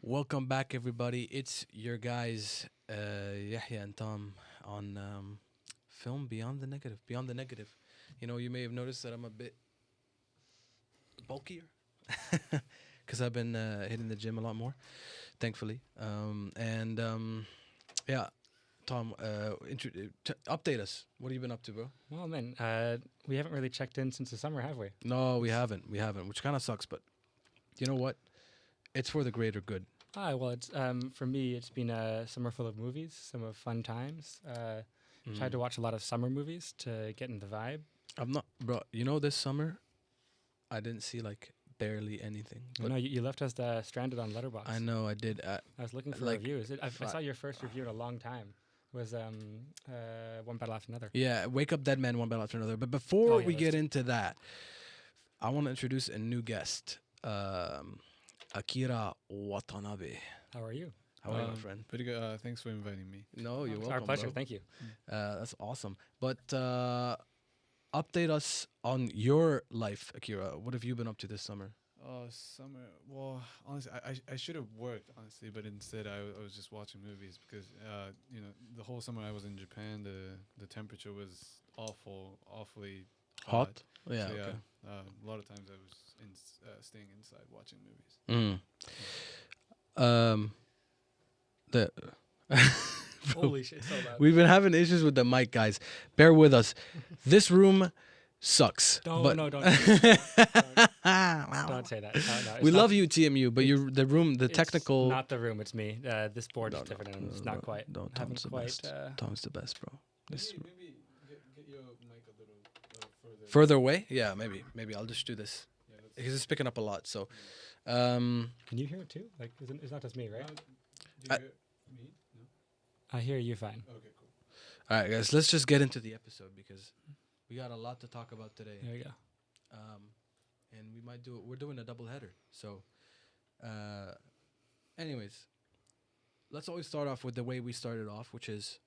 Welcome back, everybody. It's your guys, Yahya and Tom, on film Beyond the Negative. Beyond the Negative. You may have noticed that I'm a bit bulkier because I've been hitting the gym a lot more, thankfully. Yeah, Tom, update us. What have you been up to, bro? Well, man, we haven't really checked in since the summer, have we? No, we haven't. We haven't, which kind of sucks, but you know what? It's for the greater good. Well, it's for me. It's been a summer full of movies, some of fun times. Tried to watch a lot of summer movies to get in the vibe. I'm not, bro. This summer, I didn't see like barely anything. I know you left us stranded on Letterboxd. I know I did. I was looking for like, reviews. I saw your first review in a long time. Was One Battle After Another. Yeah, Wake Up Dead Man, One Battle After Another. But before we get two. into that, I want to introduce a new guest, Akira Watanabe. How are you? How are you, my friend? Pretty good. Thanks for inviting me. No, you're It's welcome. our pleasure. Bro. Thank you. That's awesome. But update us on your life, Akira. What have you been up to this summer? Summer. Well, honestly, I should have worked, honestly, but instead I was just watching movies because the whole summer I was in Japan. The temperature was awfully hot. Yeah. So, Okay. a lot of times I was staying inside watching movies. The Holy shit! So loud. We've been having issues with the mic, guys. Bear with us. This room sucks. Don't but no, don't don't say that. No, we it's love not- you, TMU, but the room, the it's technical. Not the room. It's me. This board is different, and it's not no, quite. No, haven't Tom's the quite. best. Tom's the best, bro. This Maybe get your mic a little further. further away? Yeah, maybe I'll just do this Yeah, that's- because it's picking up a lot. So, Can you hear it too? Like, it's not just me, right? Do you I- hear me? No. I hear you fine. Okay, cool. all right, guys, let's just get into the episode because we got a lot to talk about today. There we go. And we might do it. We're doing a double header. So, anyways, let's always start off with the way we started off, which is,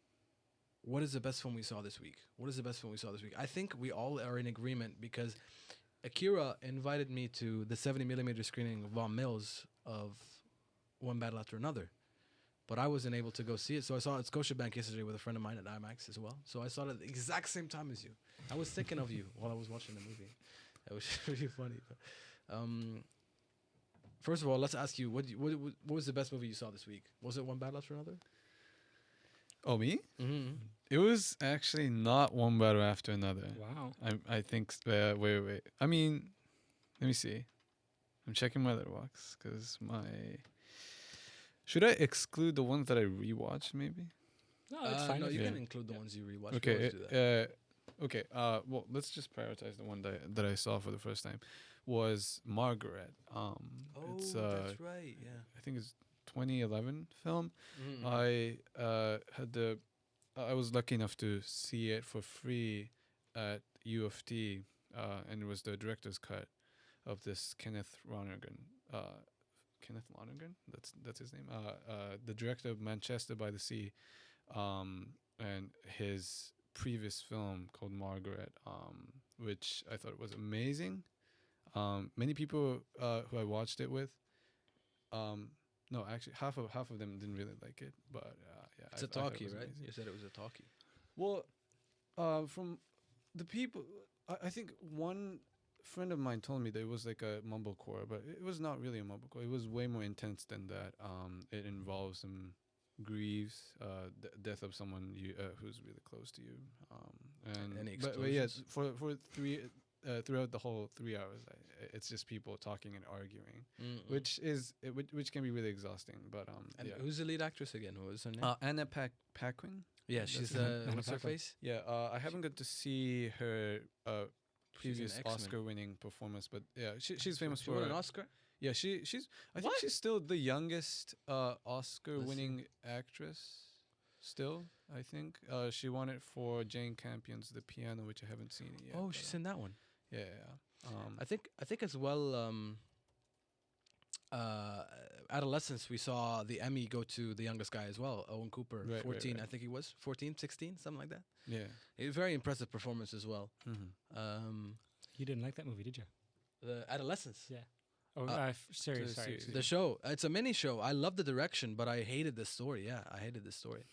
what is the best film we saw this week? What is the best film we saw this week? I think we all are in agreement because Akira invited me to the 70mm screening of Von Mills of One Battle After Another. But I wasn't able to go see it, so I saw it at Scotiabank yesterday with a friend of mine at IMAX as well. So I saw it at the exact same time as you. I was thinking of you while I was watching the movie. It was really funny. But, first of all, let's ask you, what was the best movie you saw this week? Was it One Battle After Another? Oh, me? Mm-hmm. It was actually not One Battle After Another. Wow. I think. Wait. I mean, let me see. I'm checking my letterbox because my. Should I exclude the ones that I rewatched? Maybe. No, it's fine. No, if you you- can include the ones you rewatched. Okay. We always do that. Okay. Well, let's just prioritize the one that I saw for the first time. Was Margaret. It's That's right. Yeah. I think it's 2011 film. Mm-hmm. I was lucky enough to see it for free at U of T, and it was the director's cut of this Kenneth Lonergan. Kenneth Lonergan, that's his name. The director of Manchester by the Sea, and his previous film called Margaret, which I thought was amazing. Many people who I watched it with, no, actually half of them didn't really like it, but yeah, It's a I thought it talkie, was right? amazing. You said it was a talkie. Well, from the people, I think one friend of mine told me that it was like a mumblecore, but it was not really a mumblecore. It was way more intense than that. It involves some grieves, death of someone who's really close to you. And Any but yeah, explosions? for throughout the whole 3 hours, it's just people talking and arguing, which can be really exhausting. But And yeah. who's the lead actress again? What was her name? Anna Paquin. yeah, that's she's her name. what's her Paquin. face? Yeah, I haven't got to see her previous X-Men. Oscar-winning performance, but yeah, she's famous She for won an Oscar. yeah. She's I think What? she's still the youngest Oscar-winning actress. Still, I think she won it for Jane Campion's The Piano, which I haven't seen it yet. Oh, but, she's in that one. yeah. I think as well. Adolescence, we saw the Emmy go to the youngest guy as well, Owen Cooper, Right, 14, right. I think he was 14, 16, something like that. Yeah. A very impressive performance as well. Mm-hmm. Um, You didn't like that movie, did you? the Adolescence. Yeah. Oh, series. the Sorry. series. excuse The me. show. It's a mini show. I love the direction, but I hated the story. Yeah, I hated the story.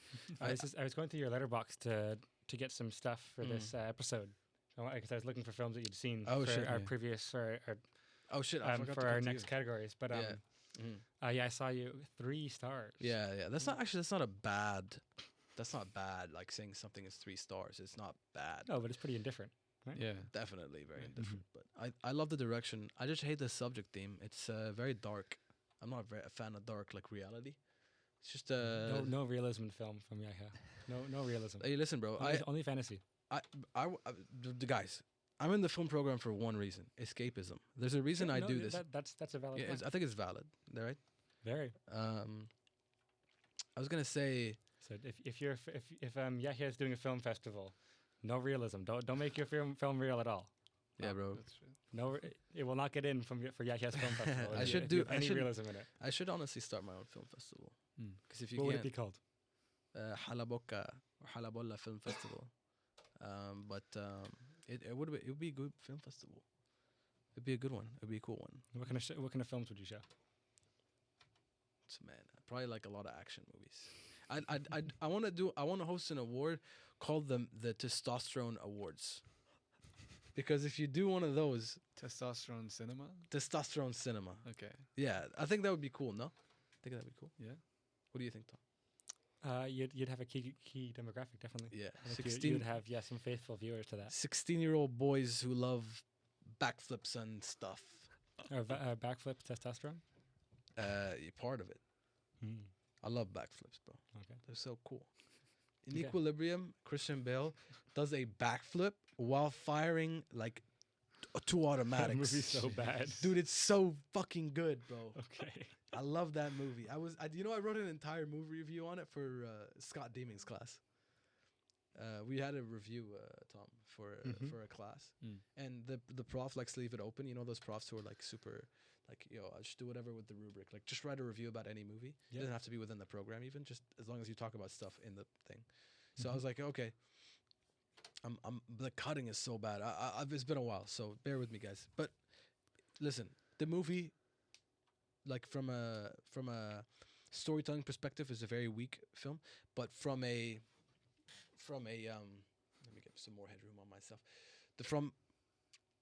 I was going through your letterbox to get some stuff for this episode. Because I was looking for films that you'd seen Oh, for shit, our yeah. previous Oh shit! I forgot for to our get to next you. categories. But Yeah. Mhm. yeah, I saw you 3 stars. Yeah. That's not actually. That's not a bad. That's not bad. Like saying something is 3 stars. It's not bad. No, but it's pretty indifferent. Yeah. Definitely very Yeah. indifferent. But I love the direction. I just hate the subject theme. It's very dark. I'm not a fan of dark like reality. It's just No realism in film from Yahya. No realism. Hey, listen, bro. Only fantasy. The guys. I'm in the film program for one reason: escapism. There's a reason I do this. That's a valid Yeah, point. I think it's valid, right? Very. I was gonna say, So if Yahya is doing a film festival, no realism. Don't make your film real at all. yeah, bro. That's true. No, it will not get in for Yahya's film festival. I if should you do- have I any should- realism in it. I should honestly start my own film festival. Mm. Because if you What would it can't, be called? Halaboka or Halabolla Film Festival. It would be a good film festival. It'd be a good one. It'd be a cool one. What kind of films would you show? Man, probably like a lot of action movies. I want to host an award called the Testosterone Awards. Because if you do one of those, Testosterone cinema. testosterone cinema. Okay. Yeah, I think that would be cool. No, I think that'd be cool. Yeah. What do you think, Tom? You'd have a key demographic, definitely. Yeah, Like you'd have some faithful viewers to that. 16-year-old boys who love backflips and stuff. Or backflip testosterone. Part of it. I love backflips, bro. Okay. They're so cool. In Okay. Equilibrium, Christian Bale does a backflip while firing like 2 automatics. That movie's so bad. Dude, it's so fucking good, bro. Okay. I love that movie. I wrote an entire movie review on it for Scott Deeming's class. We had a review, Tom, for a class, and the prof likes to leave it open. You know those profs who are like super, like, I'll just do whatever with the rubric. Like, just write a review about any movie. It doesn't have to be within the program, even just as long as you talk about stuff in the thing. So I was like, okay. The cutting is so bad. It's been a while, so bear with me, guys. But listen, the movie, like from a storytelling perspective, is a very weak film. But from a let me get some more headroom on myself.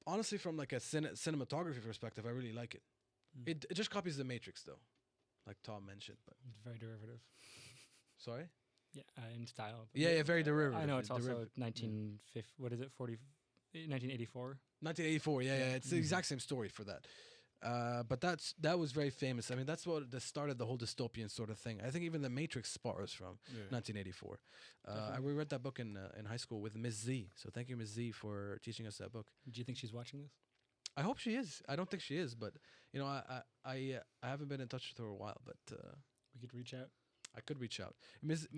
Honestly, from like a cinematography perspective, I really like it. It just copies The Matrix, though, like Tom mentioned. But It's very derivative. sorry. Yeah, in style. Yeah, very derivative. I know it's also Derivative. 1950. What is it? 1984. 1984. Yeah. It's the exact same story for that. But that was very famous. I mean, that's what started the whole dystopian sort of thing. I think even The Matrix borrows from 1984. I read that book in high school with Ms. Z. So thank you, Ms. Z, for teaching us that book. Do you think she's watching this? I hope she is. I don't think she is, but I haven't been in touch with her in a while. But We could reach out. I could reach out, Ms.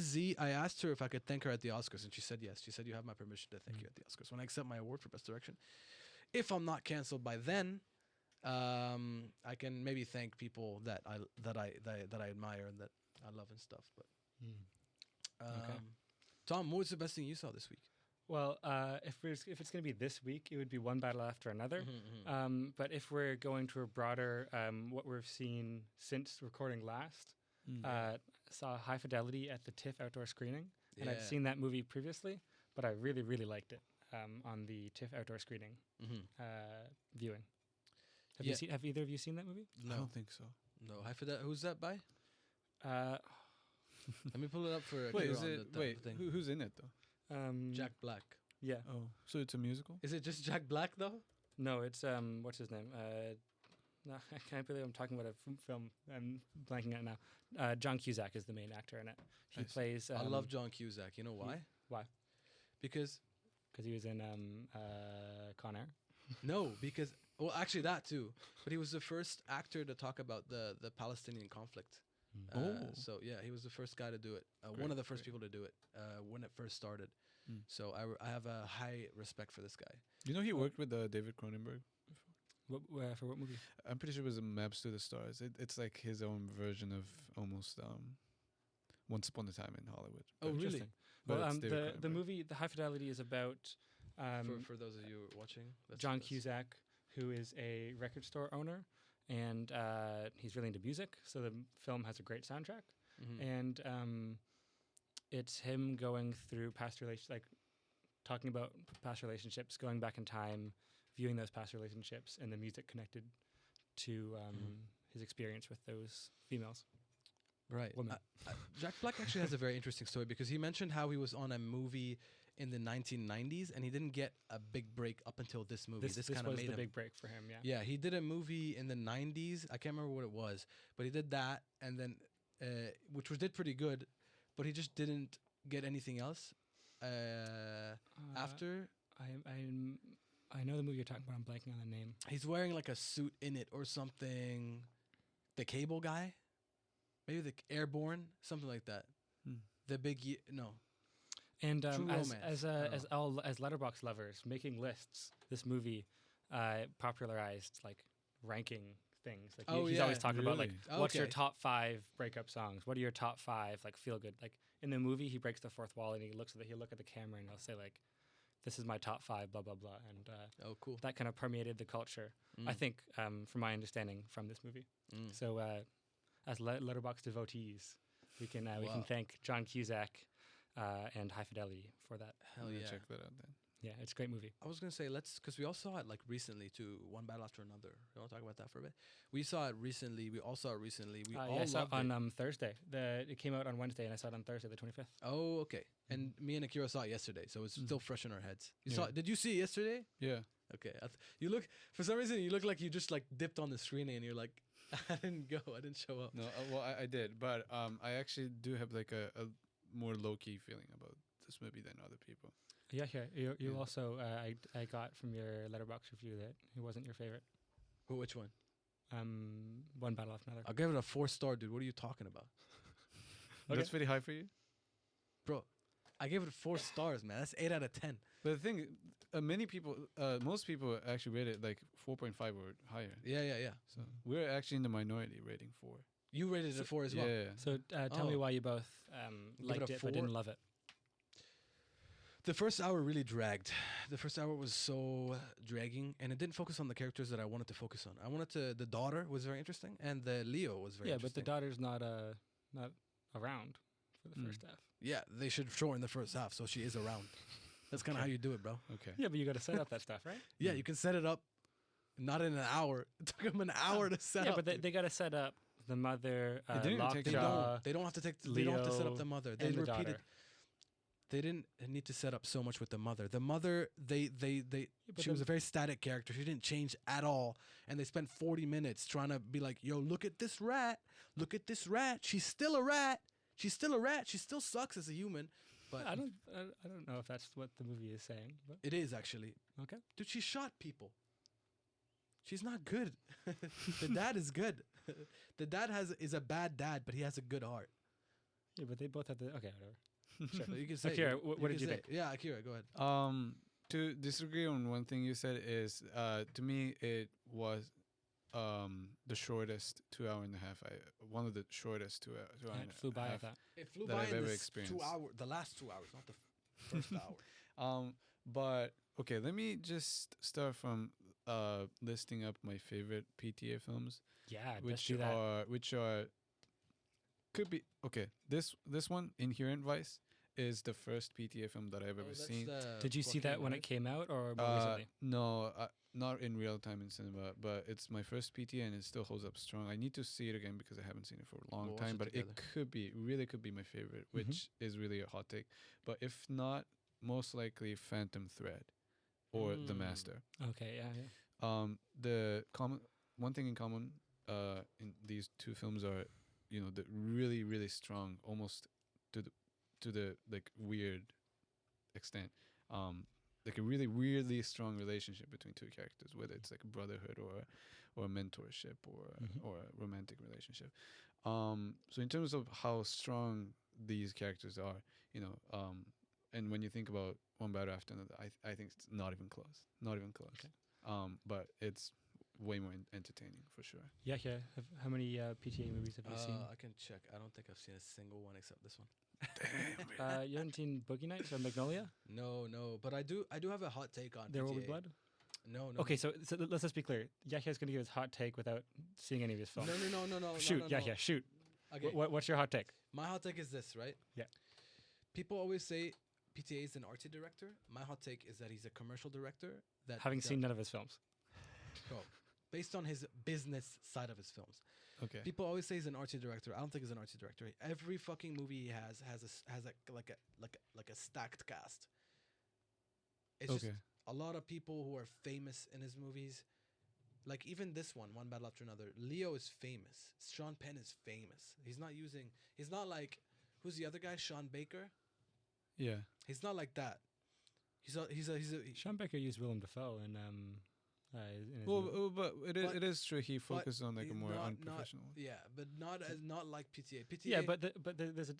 Z. I asked her if I could thank her at the Oscars, and she said yes. She said you have my permission to thank you at the Oscars when I accept my award for best direction. If I'm not canceled by then, I can maybe thank people that I admire and that I love and stuff. But Okay. Tom, what was the best thing you saw this week? Well, if it's going to be this week, it would be one battle after another. But if we're going to a broader, what we've seen since recording last, saw High Fidelity at the TIFF outdoor screening, and I'd seen that movie previously, but I really, really liked it on the TIFF outdoor screening viewing. Have either of you seen that movie? No. I don't think so. No, who's that by? Let me pull it up for. Wait, Akira is on it? the Wait, thing. who's in it though? Jack Black. Yeah. Oh, so it's a musical? Is it just Jack Black though? No, it's what's his name? No, I can't believe I'm talking about a film. I'm blanking out now. John Cusack is the main actor in it. He Nice. plays. I love John Cusack. You know why? Why? Because He was in Con Air. no, because well, actually that too. But he was the first actor to talk about the Palestinian conflict. So yeah, he was the first guy to do it. One of the first people to do it when it first started. So I have a high respect for this guy. You know he worked with David Cronenberg. For what movie? I'm pretty sure it was a Maps to the Stars. It's like his own version of almost Once Upon a Time in Hollywood. Oh, really? Interesting. But Well, it's David the Cronenberg. movie, The High Fidelity, is about For those of you watching, John Cusack, who is a record store owner, and he's really into music. So the film has a great soundtrack, and it's him going through past relations, like talking about past relationships, going back in time, viewing those past relationships, and the music connected to his experience with those females. Right. Women. Jack Black actually has a very interesting story because he mentioned how he was on a movie in the 1990s and he didn't get a big break up until this movie. This kind of was made the him big break for him. Yeah. Yeah, he did a movie in the 90s. I can't remember what it was, but he did that and then did pretty good, but he just didn't get anything else after. I know the movie you're talking about. I'm blanking on the name. He's wearing like a suit in it or something. The Cable Guy? Maybe the Airborne, something like that. The big no. And True Romance. as Letterboxd lovers making lists, this movie popularized like ranking things. Like he's always talking about like what's your top 5 breakup songs? What are your top 5 like feel good? Like in the movie, he breaks the fourth wall and he'll look at the camera and he'll say like, "This is my top 5, blah blah blah," and cool. That kind of permeated the culture. I think, from my understanding from this movie. So as Letterboxd devotees, we can thank John Cusack and High Fidelity for that. Hell I'm yeah. gonna check that out then. Yeah, it's a great movie. I was gonna say because we all saw it like recently too, one battle after another. You want to talk about that for a bit? We saw it recently. We all saw it recently. We all I saw it loved on Thursday. It came out on Wednesday, and I saw it on Thursday, the 25th. Oh, okay. And me and Akira saw it yesterday, so it's still fresh in our heads. You Yeah. saw it? Did you see it yesterday? Yeah. Okay. You look for some reason. You look like you just like dipped on the screening, and you're like, I didn't go. I didn't show up. No, well, I did, but I actually do have like a more low key feeling about this movie than other people. Yeah, You Yeah. also, I got from your Letterboxd review that it wasn't your favorite. Which one? One battle after another. I'll give it a 4-star, dude. What are you talking about, That's pretty high for you. bro? I gave it 4 stars, man. That's 8 out of 10. But the thing, most people actually rate it like 4.5 or higher. Yeah. So we're actually in the minority rating 4. You rated it a 4 as well. Yeah. So tell me why you both Give liked it a it but didn't 4? love it. The first hour really dragged. The first hour was so dragging, and it didn't focus on the characters that I wanted to focus on. The daughter was very interesting, and the Leo was very Yeah, but the interesting. daughter's not around for the first half. Yeah, they should show her in the first half, so she is around. That's kind of how you do it, bro. Okay. Yeah, but you got to set up that stuff, right? Yeah, you can set it up, not in an hour. It took them an hour to set Yeah, up. but they got to set up the mother, It didn't even take They Lockjaw, don't. They don't have to take. They don't have to set up the Leo, mother. They and the repeated. daughter. They didn't need to set up so much with the mother. The mother, but she was a very static character. She didn't change at all, and they spent 40 minutes trying to be like, "Yo, look at this rat. Look at this rat. She's still a rat. She's still a rat. She still sucks as a human." But I don't know if that's what the movie is saying. But it is actually, okay. dude. She shot people. She's not good. The dad is good. The dad is a bad dad, but he has a good heart. Yeah, but they both have the okay, whatever. Sure. So you can say, Akira, what did you can think? say- Yeah, Akira, go ahead. To disagree on one thing you said is, to me, it was the shortest 2 hour and a half. One of the shortest 2 hours. Yeah, it flew by, I thought. It flew that by I've in ever this experienced. 2 hour, the last 2 hours, not the first hour. But okay, let me just start from listing up my favorite PTA films, Yeah, let's do that. which are could be okay. This one, Inherent Vice, is the first PTA film that I've ever seen. Did you see that when it came out or more recently? No, not in real time in cinema, but it's my first PTA and it still holds up strong. I need to see it again because I haven't seen it for a long We'll watch time, it but it together. really could be my favorite, which is really a hot take. But if not, most likely Phantom Thread or The Master. Okay, yeah. The one thing in common in these two films are, the really, really strong, almost to the like weird extent, like a really weirdly strong relationship between two characters, whether it's like a brotherhood or a mentorship or a romantic relationship. So in terms of how strong these characters are, and when you think about One Battle After Another, I think it's not even close. Okay. But it's way more entertaining for sure. Yeah. How many PTA movies have you seen? I can check. I don't think I've seen a single one except this one. You haven't seen Boogie Nights or Magnolia? No, but I do have a hot take on There Will Be PTA. Blood? No. Okay, so let's just be clear. Yahya's going to give his hot take without seeing any of his films. No. Shoot, no. Yahya, shoot. Okay. What's your hot take? My hot take is this, right? Yeah. People always say PTA is an artsy director. My hot take is that he's a commercial director. That Having seen none of his films. based on his business side of his films. Okay. People always say he's an artsy director. I don't think he's an artsy director. Every fucking movie he has a stacked cast. It's just a lot of people who are famous in his movies. Like even this one battle after another. Leo is famous. Sean Penn is famous. He's not like, who's the other guy? Sean Baker. Yeah. He's not like that. Sean Baker used Willem Dafoe in his Well, movie. but it is true. He focused on like a he's more not- unprofessional. but not like PTA. PTA. Yeah, but there's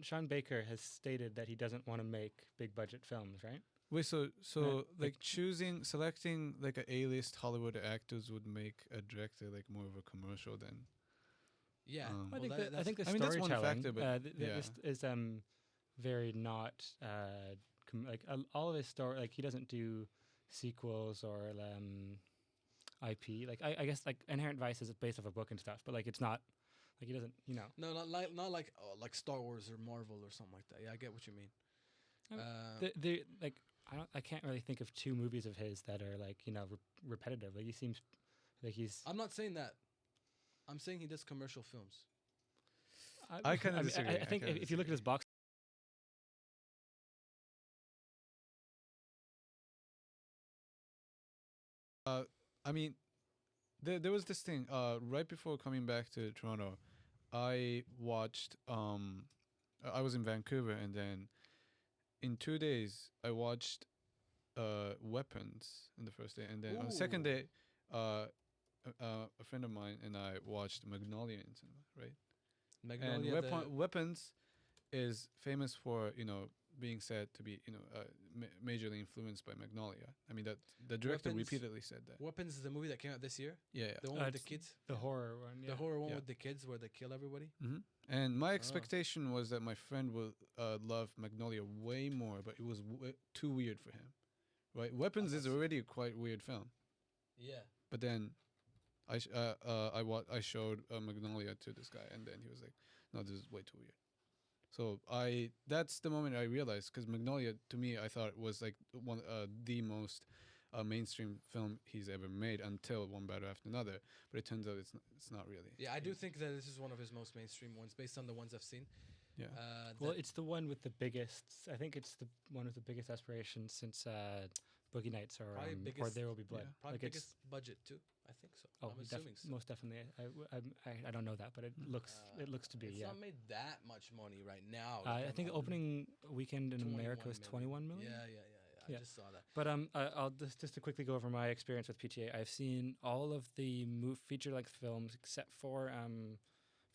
Sean Baker has stated that he doesn't want to make big budget films, right? Wait, so like- selecting like a A-list Hollywood actors would make a director like more of a commercial than. yeah. I think that's- I think the I mean, that's one storytelling factor, but this is very not all of his story. Like he doesn't do sequels or IP. Like I guess like Inherent Vice is based off a book and stuff, but like it's not like he doesn't No, not like Star Wars or Marvel or something like that. Yeah, I get what you mean. the like I can't really think of two movies of his that are like repetitive. Like he seems like he's. I'm not saying that. I'm saying he does commercial films. I kinda mean, disagree. I think if you look at his box. I mean, there was this thing. Right before coming back to Toronto, I watched. I was in Vancouver, and then in 2 days, I watched Weapons in the first day, and then on the second Ooh. day, a friend of mine and I watched Magnolia in cinema, right? Magnolia. And Weapons is famous for being said to be majorly influenced by Magnolia. I mean that the director Weapons- repeatedly said that. Weapons is the movie that came out this year. Yeah. The one with the It's kids. The horror one. Yeah. The horror one Yeah. with the kids where they kill everybody. Mm-hmm. And my expectation was that my friend would love Magnolia way more, but it was too weird for him. Right? Weapons is already a quite weird film, Yeah. but then I showed Magnolia to this guy, and then he was like, "No, this is way too weird." So that's the moment I realized, because Magnolia to me I thought was like the most mainstream film he's ever made until One Battle After Another, but it turns out it's not really. Yeah, I do think that this is one of his most mainstream ones based on the ones I've seen. Yeah. Well, it's the one with the biggest. I think it's the one with the biggest aspiration since Boogie Nights or There Will Be Blood. Yeah. Probably Like it's biggest budget too. I think so. oh, I'm assuming so. most definitely. I don't know that, but it looks to be. It's Yeah. not made that much money right now. I think the opening weekend in America was 21 million. Yeah. I Yeah. just saw that. But I'll just to quickly go over my experience with PTA. I've seen all of the feature-length films except for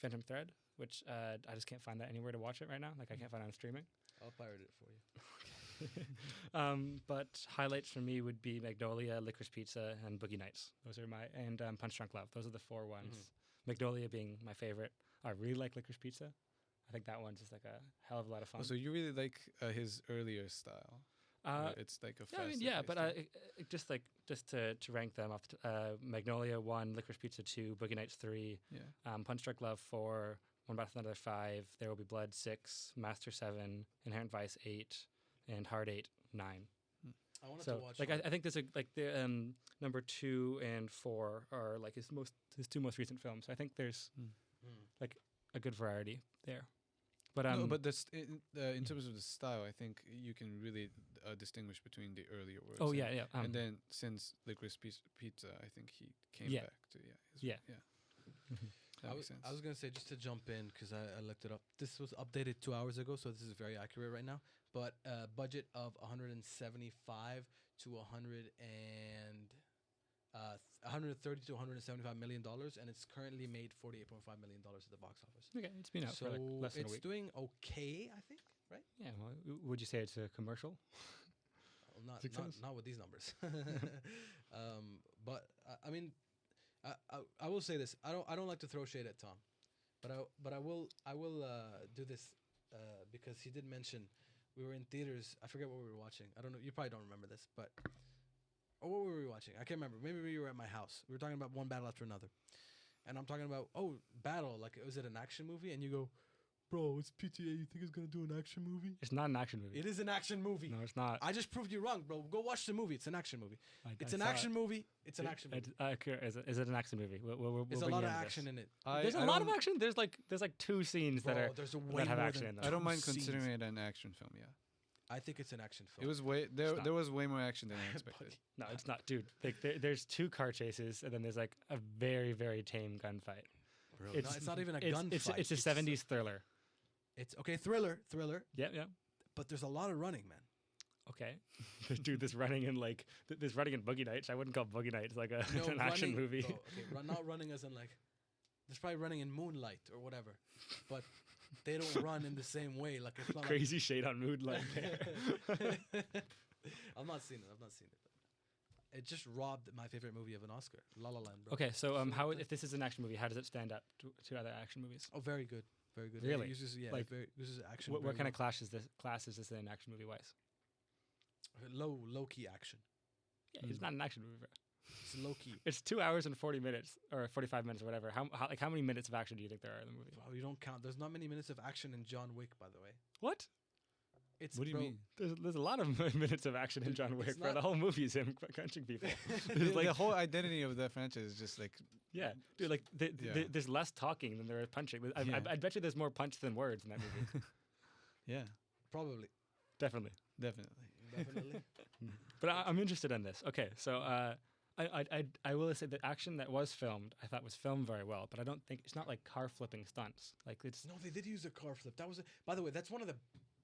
Phantom Thread, which I just can't find that anywhere to watch it right now. Like I can't find it on streaming. I'll pirate it for you. But highlights for me would be Magnolia, Licorice Pizza, and Boogie Nights. Those are and Punch Drunk Love. Those are the four ones. Magnolia being my favorite. I really like Licorice Pizza. I think that one's just like a hell of a lot of fun. Oh, so you really like his earlier style? It's like a Yeah, I mean, faster yeah, paced but one. just to rank them off, Magnolia 1, Licorice Pizza 2, Boogie Nights 3, yeah. Punch Drunk Love 4, One Battle Another 5, There Will Be Blood 6, Master 7, Inherent Vice 8, and Hard 8 9. I wanted to So watch. like I think there's the number 2 and 4 are like his two most recent films. I think there's like a good variety there. But No, but in terms of the style, I think you can really distinguish between the earlier works. oh and, yeah, yeah. and then since Licorice Pizza, I think he came Yeah. back to his- Yeah. That I makes sense. was gonna say, just to jump in, because I looked it up. This was updated 2 hours ago, so this is very accurate right now. But budget of 175 to 130 to 175 $175 million, and it's currently made $48.5 million at the box office. Okay, it's been out So for like less than a it's week. doing okay, I think. Right? Yeah. Well, would you say it's a commercial? Well, Success? not with these numbers. But I mean, I will say this. I don't like to throw shade at Tom, but I will do this because he did mention we were in theaters. I forget what we were watching. I don't know. You probably don't remember this, but or what were we watching? I can't remember. Maybe we were at my house. We were talking about one battle after another, and I'm talking about battle. Like, was it an action movie? And you go, bro, it's PTA. You think it's gonna do an action movie? It's not an action movie. It is an action movie. No, it's not. I just proved you wrong, bro. Go watch the movie. It's an action movie. It's I an saw action it. movie. It's an action movie. Is it an action movie? We'll There's a bring lot you of into action this. in it. There's a I lot of don't- action. There's like 2 scenes that Bro, are there's a way have more action than in them. I don't two mind scenes. considering it an action film. Yeah, I think it's an action film. it was way there. Stop. There was way more action than I expected. No, it's not, dude. Like there's 2 car chases, and then there's like a very very tame gunfight. Bro, it's- it's not even a It's gunfight. it's a 70s thriller. It's okay, thriller, Yeah, yeah. but there's a lot of running, man. Okay, dude, this running in like this running in Boogie Nights. I wouldn't call Boogie Nights like a No, an action running- movie. bro, okay, not running as in like, there's probably running in Moonlight or whatever, but they don't run in the same way. Like it's not Crazy shade on Moonlight there. Like, I've not seen it. It just robbed my favorite movie of an Oscar, La La Land, bro. Okay, so So how nice. if this is an action movie, how does it stand up to other action movies? Oh, very good, very good. Really? It uses, yeah, Like, uses action. What very kind of well. class is this in action movie wise? low key action? Yeah, it's not an action movie, bro. It's low key. It's 2 hours and 40 minutes or 45 minutes or whatever. How many minutes of action do you think there are in the movie? Wow, you don't count. There's not many minutes of action in John Wick, by the way. What? It's What do you bro, mean? There's a lot of minutes of action in Dude, John Wick, it's bro. not- The whole movie is him punching people. The, There's like the whole identity of that franchise is just like yeah, dude, like Yeah. there's less talking than there is punching. Yeah. I bet you there's more punch than words in that movie. yeah, Probably, Definitely. definitely. definitely. But I'm interested in this. Okay, so I will say the action that was filmed, I thought was filmed very well, but I don't think it's not like car flipping stunts. Like it's No, they did use a car flip. That was, by the way, that's one of the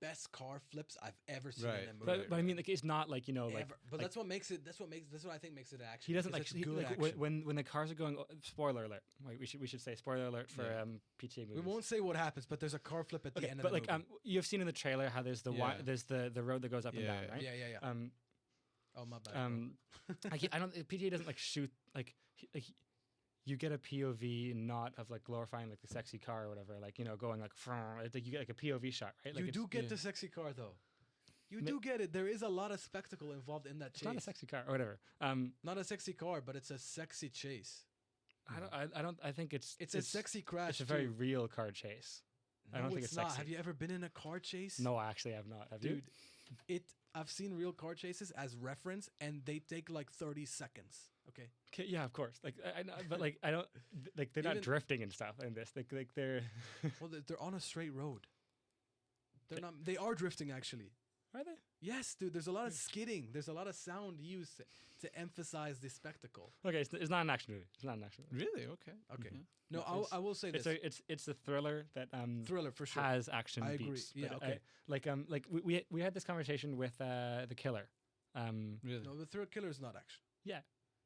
best car flips I've ever seen Right. in a movie. but I mean like it's not like like Ever. But like, that's what makes it. That's what I think makes it action. he doesn't because like, it's he, good like action. when the cars are going. Spoiler alert! Wait, we should say spoiler alert for Yeah. PTA We movies. won't say what happens, but there's a car flip at the Okay, end but of the like movie. you've seen in the trailer how there's Yeah. there's the road that goes up and Yeah, down, yeah. right? Yeah. Oh my bad. I don't. PTA doesn't like shoot like you get a POV not of like glorifying like the sexy car or whatever, like going like it's like you get like a POV shot, right? Like you do get yeah. the sexy car though. You Ma- do get it. There is a lot of spectacle involved in that It's chase. not a sexy car or whatever. Not a sexy car, but it's a sexy chase. I think it's a sexy crash. It's a very too. real car chase. No, I don't think it's it's not. sexy. Have you ever been in a car chase? No, actually, I've not. Have you? Dude, I've seen real car chases as reference, and they take like 30 seconds. Okay. Okay, yeah, of course. Like I know, but like I don't like they're not Even- drifting and stuff in this. Like they're Well, they're on a straight road. They're not. They are drifting actually. are they? Yes, dude. There's a lot of skidding. There's a lot of sound used to emphasize the spectacle. Okay, it's not an action movie. It's not an action movie. Really? Okay. Okay. Mhm. No, It's- I will say this. It's a thriller that Thriller for sure. has action I agree. beats. Yeah, but, okay. like we had this conversation with the killer. Really? No, the Thrill Killer is not action.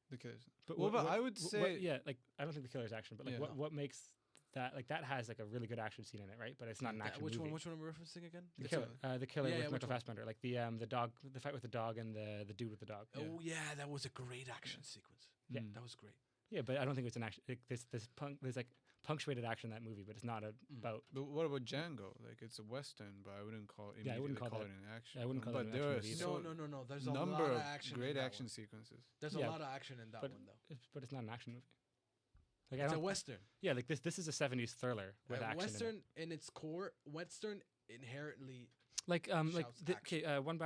Because But Well, but I would say- yeah, like I don't think the killer's action, but like Yeah. what makes that like that has like a really good action scene in it, right? But it's not an That- action which movie. one? Which one am I referencing again? The It's killer, the killer Yeah, with yeah, which Michael one? Fassbender, like the dog, the fight with the dog and the dude with the dog. Yeah. Oh yeah, that was a great action sequence. Yeah. Mm. That was great. Yeah, but I don't think it's an action. Like, there's like punctuated action in that movie, but it's not about. But what about Django? Like it's a western, but I wouldn't call it. Yeah, I wouldn't immediately call it that- an action. I wouldn't call but that an there action are movie either. so No. There's a number lot of of action. great in that action one. sequences. There's Yeah, a lot of action in that but one though. but it's not an action movie. Like I It's a don't. western. Yeah, like this is a '70s thriller with action. in it. Western in its core, Western inherently. Like shouts okay, one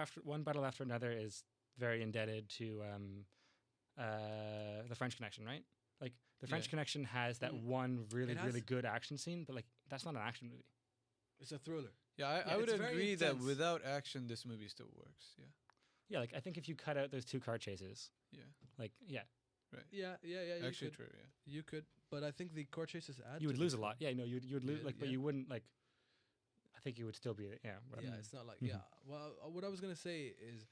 battle after another is very indebted to the French Connection, right? Like the French Yeah. Connection has that Mm. one really It has- really good action scene, but like that's not an action movie. It's a thriller. Yeah, Yeah, I would it's very agree that intense. without action, this movie still works. Yeah, Yeah, like I think if you cut out those 2 car chases, yeah, like yeah, Yeah. You actually could. true. Yeah, You could, but I think the car chases add. you to would the lose a film. lot. Yeah, no, you would lose Yeah, like, but yeah. you wouldn't like. I think you would still be whatever. Yeah, it's not like Mhm. yeah. Well, what I was gonna say is,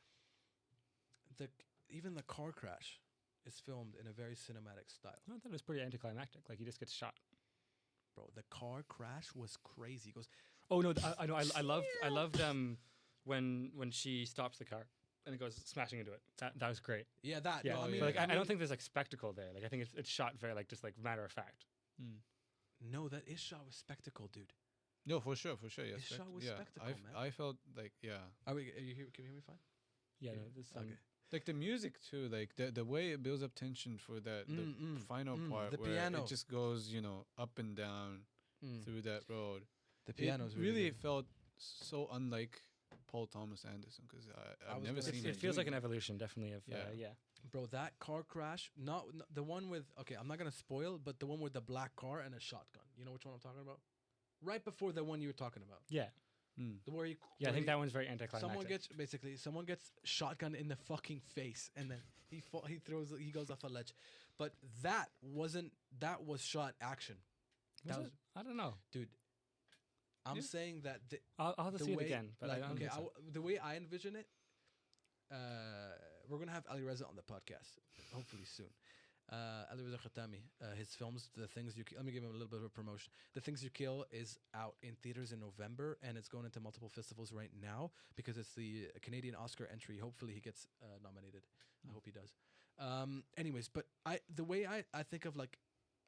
even the car crash is filmed in a very cinematic style, I thought it was pretty anticlimactic. Like he just gets shot. bro. The car crash was crazy. It goes, Oh no, I know. I loved when she stops the car and it goes smashing into it. That was great. yeah, that. Yeah, No, I Oh, mean, but like I mean, don't think there's like spectacle there. Like I think it's shot very like just like matter of fact. Mm. No, that is shot with spectacle, dude. No, for sure. Yeah, It's shot with yeah. spectacle, man. I felt like Are you here? Can you hear me fine? Yeah, no, this Okay. Like the music too, like the way it builds up tension for the final part, the where piano. it just goes, up and down through that road. The piano's it really really good. felt so unlike Paul Thomas Anderson, because I've was never gonna seen say- It feels like doing an it. evolution, definitely. Of Yeah. yeah. Bro, that car crash, not the one with, okay, I'm not going to spoil, but the one with the black car and a shotgun. You know which one I'm talking about? Right before the one you were talking about. Yeah. The where you, Yeah, I where think he- that one's very anticlimactic. someone gets shotgun in the fucking face, and then he goes off a ledge. But that was shot action. Was That it? was, I don't know. dude. I'm Yeah. saying that I'll have to the see it way- again. But like, I don't okay, think so. the way I envision it, we're gonna have Ali Reza on the podcast hopefully soon. Ali Reza Khatami, his films, The Things You Kill. Let me give him a little bit of a promotion. The Things You Kill is out in theaters in November, and it's going into multiple festivals right now because it's the Canadian Oscar entry. Hopefully, he gets nominated. I hope he does. Anyways, but the way I think of like,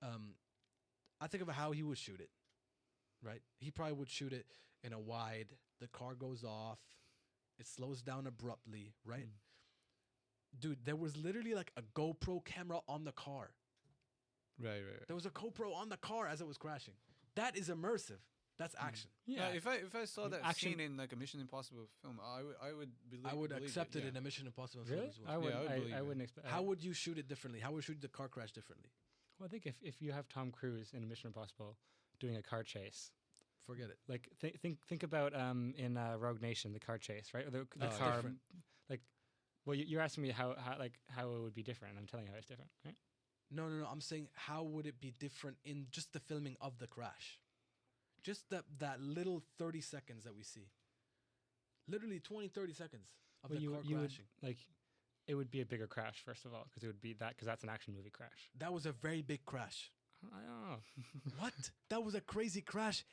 I think of how he would shoot it. Right, he probably would shoot it in a wide. The car goes off. It slows down abruptly. Right. Dude, there was literally like a GoPro camera on the car. Right. There was a GoPro on the car as it was crashing. That is immersive. That's action. Yeah. If I saw that action- scene in like a Mission Impossible film, I would believe. I would believe accept it yeah. in a Mission Impossible film Really? as well. I would. I would believe I it. wouldn't expect. How would you shoot it differently? How would you shoot the car crash differently? Well, I think if you have Tom Cruise in Mission Impossible doing a car chase, Forget it. like think about in Rogue Nation, the car chase, right? Or the That's car, different. like, well, you're asking me how it would be different. I'm telling you how it's different, right? No. I'm saying how would it be different in just the filming of the crash? Just that little 30 seconds that we see. Literally 20, 30 seconds of Well, the car you would crashing. like, it would be a bigger crash first of all, because it would be because that's an action movie crash. That was a very big crash. I don't know. What? That was a crazy crash.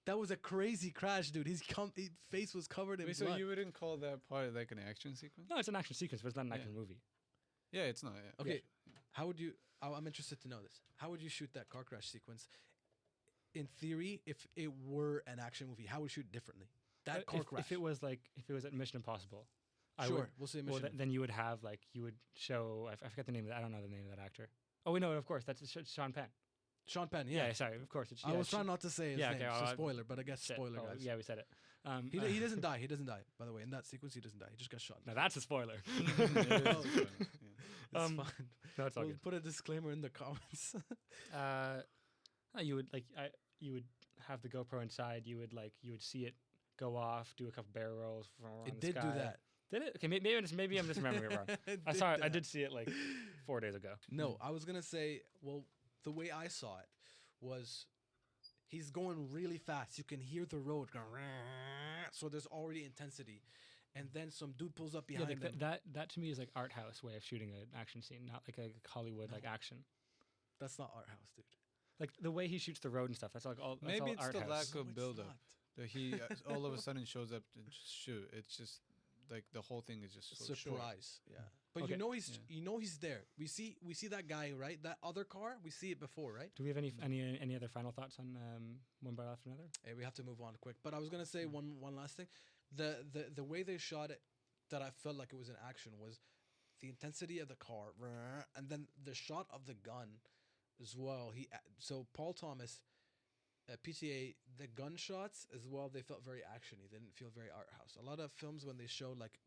That was a crazy crash, dude. His face was covered in Wait, blood. so you wouldn't call that part like an action sequence? No, it's an action sequence, but it's not an Yeah. action movie. Yeah, it's not. Yeah. Okay, how would you? I'm interested to know this. How would you shoot that car crash sequence? In theory, if it were an action movie, how would you shoot it differently? That car crash. If it was at Mission Impossible, I sure, would, we'll say well, mission. then you would have you would show. I forget the name of that. I don't know the name of that actor. Oh, we know it. Of course, that's Sean Penn. Sean Penn. Yeah, Yeah, sorry. Of course, it's. I was trying not to say his yeah, name. okay, so I'll- spoiler, but I guess shit. spoiler, Oh, guys. yeah, we said it. He doesn't die. He doesn't die. By the way, in that sequence, he doesn't die. He just got shot. Now that's a spoiler. It's Um, fine. No, it's all We'll good. put a disclaimer in the comments. You would you would have the GoPro inside. You would see it go off, do a couple barrel rolls from around It the did do sky. that. Did it? Okay, maybe I'm just remembering it wrong. It I did saw it. I that. did see it like 4 days ago. No, I was gonna say, well, the way I saw it was he's going really fast. You can hear the road going, so there's already intensity, and then some dude pulls up Yeah, behind like him. that to me is like art house way of shooting an action scene, not like a Hollywood like action. That's not art house, dude. Like the way he shoots the road and stuff. That's like all. That's Maybe all it's art the house. lack No, of it's build up. not. That he all of a sudden shows up and just shoot. It's just like the whole thing is just so short. Surprise, yeah. But Okay. Yeah. you know he's there. We see that guy, right? That other car, we see it before, right? Do we have any other final thoughts on One Bite After Another? Hey, we have to move on quick. But I was gonna say one last thing. The way they shot it, that I felt like it was an action, was the intensity of the car, and then the shot of the gun, as well. So Paul Thomas, PTA, the gunshots as well. They felt very actiony. They didn't feel very art house. A lot of films when they show like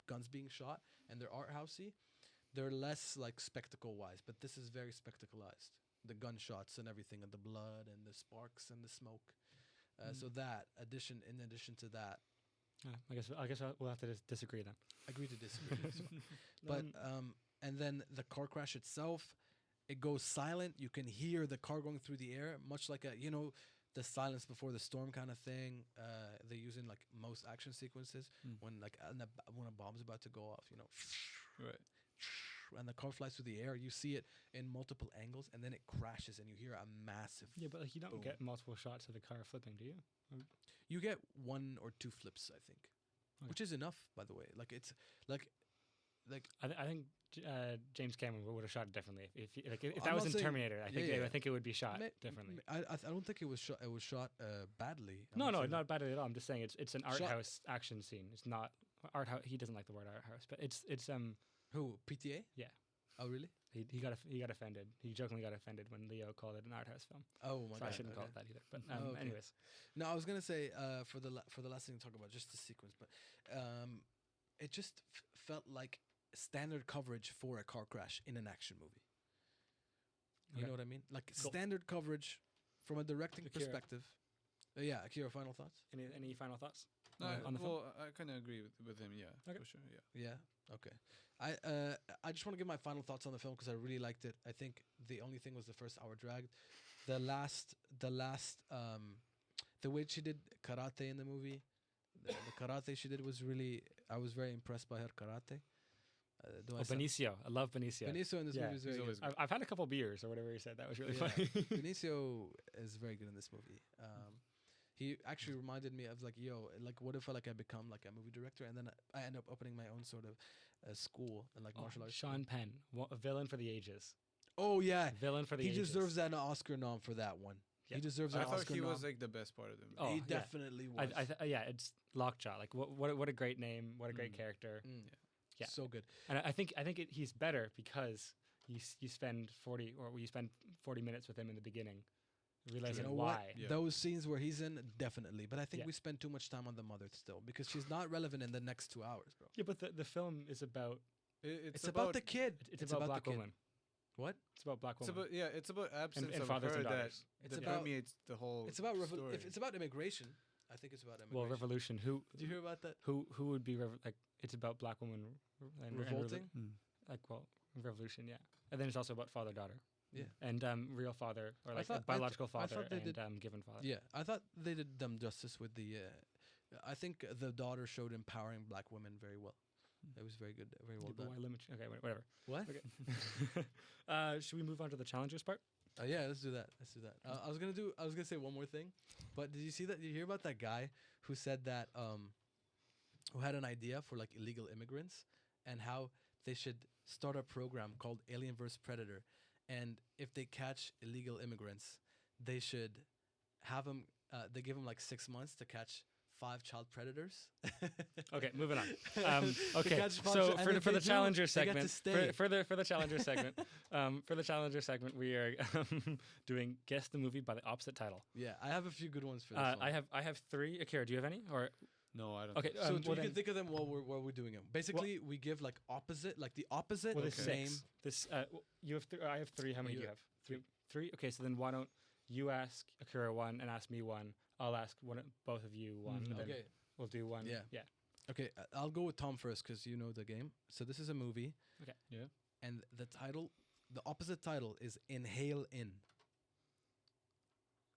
guns being shot and they're art housey, they're less like spectacle wise. But this is very spectacleized. The gunshots and everything, and the blood and the sparks and the smoke. So that in addition to that, I guess we'll have to disagree then. agree to disagree. as well. But and then the car crash itself, it goes silent. You can hear the car going through the air, much like the silence before the storm kind of thing. They use in like most action sequences when when a bomb's about to go off. Right. And the car flies through the air. You see it in multiple angles, and then it crashes, and you hear a massive. Yeah, but like you don't Boom. get multiple shots of the car flipping, do you? You get 1 or 2 flips, I think, Okay. which is enough, by the way. Like it's like. I think James Cameron would have shot it differently if I'm that not was in saying- Terminator. I think yeah. I think it would be shot Ma- differently. I don't think it was shot. It was shot badly. I'm No, saying that. not bad at all. I'm just saying it's an art Shot- house action scene. It's not art house. He doesn't like the word art house, but it's Who? PTA? Yeah. Oh, really? He got offended. He jokingly got offended when Leo called it an art house film. Oh my So I god. shouldn't call okay. it that either. But Okay. anyways, No, I was gonna say for the last thing to talk about, just the sequence, but it just felt like standard coverage for a car crash in an action movie. You Okay. know what I mean? Like Cool. standard coverage from a directing Akira. perspective. Yeah, Akira, final thoughts? any final thoughts No, on the film? well, I kind of agree with him. Yeah, Okay. for sure. Yeah. Yeah. Okay. I just want to give my final thoughts on the film because I really liked it. I think the only thing was the first hour dragged. The last the way she did karate in the movie, the karate she did was really. I was very impressed by her karate. Do I sound- Benicio. I love Benicio. Benicio in this Yeah, movie is very he's good. always good. I've had a couple beers or whatever he said. That was really Yeah. funny. Benicio is very good in this movie. He actually reminded me of like, yo, like what if I become like a movie director and then I end up opening my own sort of school and like martial arts. Sean Penn, a villain for the ages. Oh yeah, Villain for the he ages. deserves an Oscar nom for that one. Yeah. He deserves I an thought Oscar he nom. was like the best part of the movie. Oh, he yeah. definitely was. Yeah, it's Lockjaw. Like what a great name. What a great Mm. character. Mm. Yeah. So good. And I think he's better because you spend 40 minutes with him in the beginning, realizing You know why. what? Yeah. Those scenes where he's in, definitely. But I think Yeah. we spend too much time on the mother still because she's not relevant in the next 2 hours, bro. Yeah, but the film is about It's about the kid. it's about black the kid. women. What? It's about black It's women. about it's about absence and of fathers her and that, daughters. It's that about- permeates the whole. It's about story. if it's about immigration. I think it's about immigration. Well, revolution. Who Did you hear about that? who would be like? It's about black women and Revolting. revolution. Yeah, and then it's also about father daughter. Yeah. And real father or I like thought- a biological I father thought they and did- given father. Yeah, I thought they did them justice with the. I think the daughter showed empowering black women very well. It was very good, very well Yeah, but done. why limit? Okay, whatever. What? Okay. Should we move on to the challengers part? Yeah, let's do that. Let's do that. I was gonna say one more thing, but did you see that? Did you hear about that guy who said that who had an idea for like illegal immigrants and how they should start a program called Alien vs Predator, and if they catch illegal immigrants, they should have them. They give them like 6 months to catch 5 child predators. Okay, moving on. They Okay, catch 5 so and for if the they do, challenger they get to segment, stay. for the challenger segment, we are doing guess the movie by the opposite title. Yeah, I have a few good ones for this one. I have 3. Akira, do you have any? Or No, I don't. okay, So well you then, can think of them while we're doing them. Basically, we give like opposite, like the opposite, well, there's same. 6. This you have I have 3. How many do You you have? 3. Okay, so then why don't you ask Akira 1 and ask me 1? I'll ask both of you 1. And then Okay. we'll do 1. Yeah. Yeah. Okay, I'll go with Tom first because you know the game. So this is a movie. Okay. Yeah. And the title, the opposite title is Inhale In.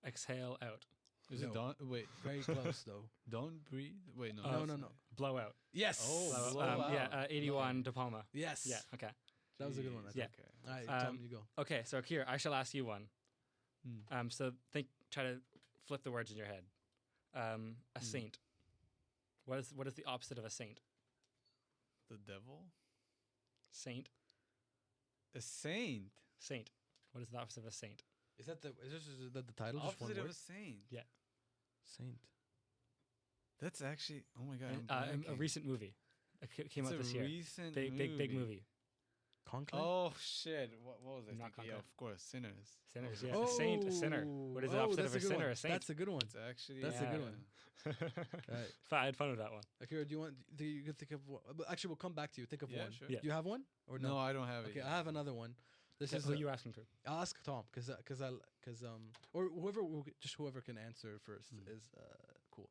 Exhale out. Is No. it don't wait? Very close though. Don't breathe. Wait, no. No, that's- no. Blow out. Yes. Oh, Blow out. blow Yeah. out. 81 De Palma. Yes. Yeah. Okay. That was a good one. I Jeez, think. Yeah. Okay. All right, Tom, Um, you go. Okay. So Akira, I shall ask you one. Hmm. So try to flip the words in your head. A saint. What is the opposite of a saint? The devil. Saint. A saint. Saint. What is the opposite of a saint? Is that the title? Just one Opposite of word? a saint. Saint. That's actually. Oh my god. And, I'm a blanking. recent movie. It came It's out a this year. recent Big movie. Conclave. Oh shit! What was I Not thinking? Yeah, Conclave. of course, Sinners. Sinners. Yeah. A saint. A sinner. What is the opposite of that's a good sinner? one. A saint. That's a good one. It's actually. That's a good yeah. one. Right. I had fun with that one. Akira, do you want? Do you can think of one? But actually, we'll come back to you. Think of Yeah, one. sure. Yeah. Do you have one or No, no? I don't have it. Okay, yet. I have another one. This is Who are you asking to? I'll ask Tom because or whoever can answer first is cool.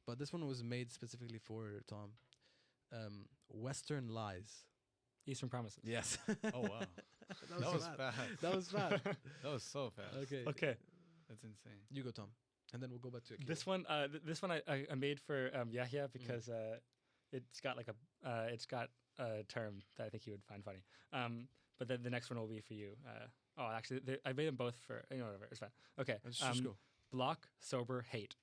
But this one was made specifically for Tom. Western Lies. Eastern Promises. Yes. Oh wow, that was fast. That was fast. That was so fast. Okay. Okay. That's insane. You go, Tom, and then we'll go back to Akira. This one, I made for Yahya because it's got like a term that I think he would find funny. But then the next one will be for you. Actually, I made them both for whatever. It's fine. Okay. Let's just go. Block, sober, hate.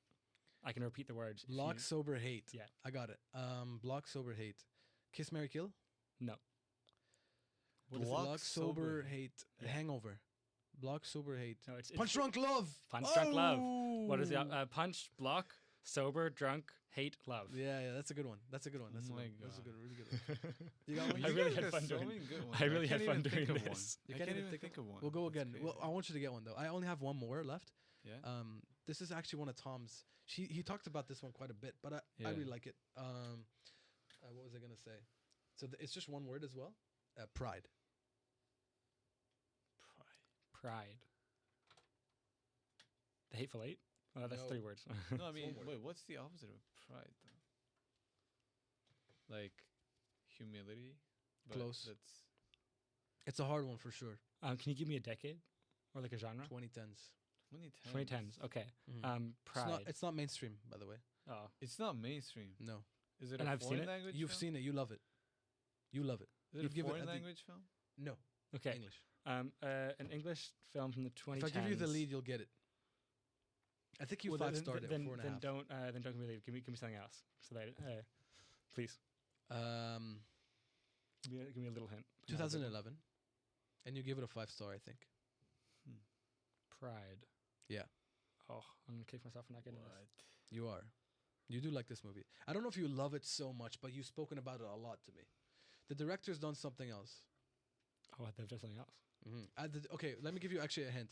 I can repeat the words. if Block, you- sober, hate. Yeah. I got it. Block, sober, hate. Kiss, marry, kill. No. What is it? Block, Block, sober, sober. hate. Yeah. Hangover. Block, sober, hate. No, it's Punch, drunk, love. Punch, drunk, love. What is the Oh! punch, block, sober, drunk, hate, love. Yeah, that's a good one. That's a good one. That's a Oh good my one. That's a God. good, really good one. You got one? I You really guys had got fun so doing- many good ones. I really can't had fun even think doing of one. this. You I can't can't even even think think of one. We'll go That's again. Well, I crazy. want you to get one though. I only have one more left. Yeah. This is actually one of Tom's. He talked about this one quite a bit, but I Yeah. really like it. What was I gonna say? So it's just one word as well. Pride. Pride. The Hateful Eight? Oh, that's No. 3 words. No, I mean, one word. wait. What's the opposite of pride though? Like humility. But Close. That's It's a hard one for sure. Can you give me a decade or like a genre? 2010s. 2010s. Okay. Mhm. Pride. It's not mainstream, by the way. Oh, It's not mainstream. No, Is it And a I've seen foreign it. language? you've film? seen it. You love it. You love it. Is it you'd a give it- I foreign think- language film? No, okay. English. An English film from the 2010s. If I give you the lead, you'll get it. I think you Well, 5-starred it. 4.5. then don't give me the lead. Give me something else. So that please give me a little hint. 2011, and you give it a 5-star. I think. Pride. Yeah. Oh, I'm gonna kick myself for not getting this. You are. You do like this movie. I don't know if you love it so much, but you've spoken about it a lot to me. The director's done something else. Oh, they've done something else. Okay, let me give you actually a hint.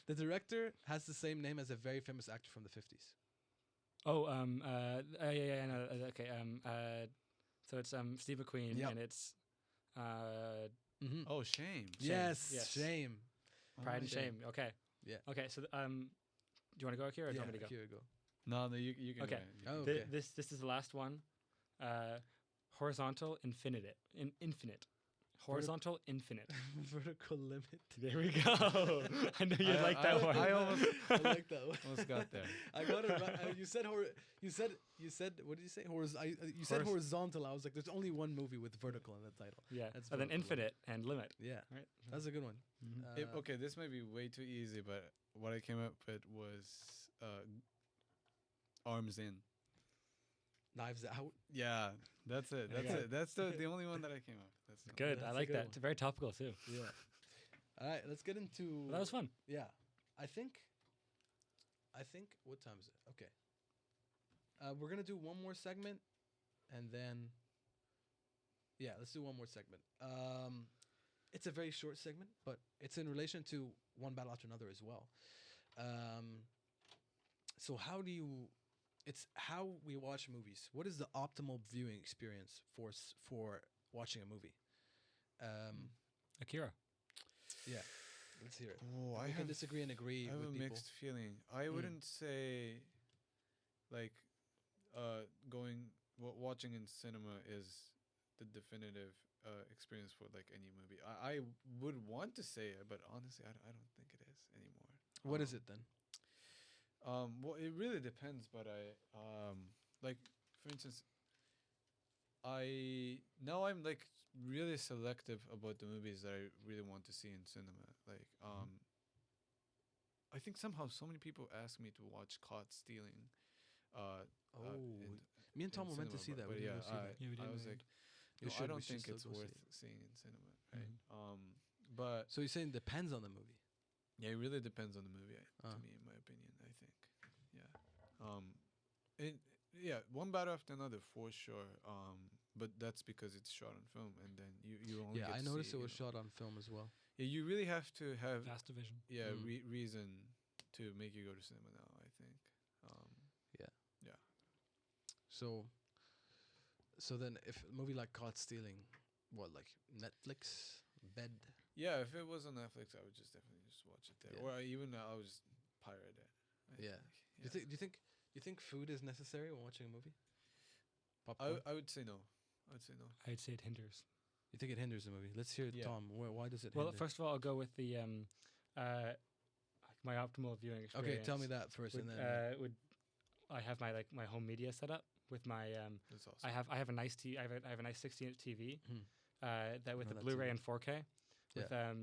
The director has the same name as a very famous actor from the 50s. Oh, yeah, no, okay. So it's Steve McQueen, Yep. and it's Mm-hmm. Oh, shame. Yes, yes. Shame. Pride and Shame. Shame. Okay. Yeah. Okay. So, do you want to go, Akira, or do you want me to go? Here we go. No, you can. Okay. go ahead, you Oh, can. okay. This is the last one. Horizontal infinite. Infinite. Horizontal infinite. Vertical limit. There we go. I know you like that one. I almost I like that one. almost got there. I got it right. You said you said what did you say? You said horizontal. I was like, there's only one movie with vertical in the title. Yeah. That's And then vertical limit. infinite and limit. Yeah, Right. that's a good one. Mhm. Okay, this might be way too easy, but what I came up with was Arms In. Knives Out. Yeah, that's it. There you That's go. it. That's the only one that I came up with. That's the only Good. That's I a like good that. one. It's very topical too. Yeah. All right, let's get into. Well, that was fun. Yeah, I think. What time is it? Okay. We're gonna do one more segment, and then. Yeah, let's do one more segment. It's a very short segment, but it's in relation to One Battle After Another as well. So how do you? It's how we watch movies. What is the optimal viewing experience for watching a movie? Akira. Yeah, let's hear it. Oh, We can disagree and agree I have with a people. mixed feeling. I wouldn't say, like, watching in cinema is the definitive experience for like any movie. I would want to say it, but honestly, I don't think it is anymore. What is it then? Well, it really depends, but like, for instance, I'm like really selective about the movies that I really want to see in cinema. Like, I think somehow so many people ask me to watch Caught Stealing. Me and Tom were meant to cinema, see that. but We didn't yeah, go see that. Yeah, we I didn't was really. like, We no, should- I don't we should think still it's go see worth it. seeing in cinema, right? But So you're saying depends on the movie? yeah, it really depends on the movie, to Uh. me, in my opinion. I think, yeah, One Battle After Another for sure. But that's because it's shot on film, and then you only Yeah, get I to noticed see, it was you know. shot on film as well. Yeah, you really have to have Vast division. reason to make you go to cinema now. I think. So then, if a movie like Caught Stealing, what like Netflix, bed? Yeah, if it was on Netflix, I would just definitely just watch it there, Yeah. or even I would just pirate it. I Yeah. think. Do you think food is necessary when watching a movie? Popcorn. I would say no. I would say no. I'd say it hinders. You think it hinders the movie? Let's hear it, Yeah. Tom. Why does it? Well, hinder? first of all, I'll go with the my optimal viewing experience. Okay, tell me that first, Would, and then would I have my home media set up with my That's awesome. I have a nice I have a nice 16-inch TV Hmm. that with No, the that's Blu-ray a- and 4K. With I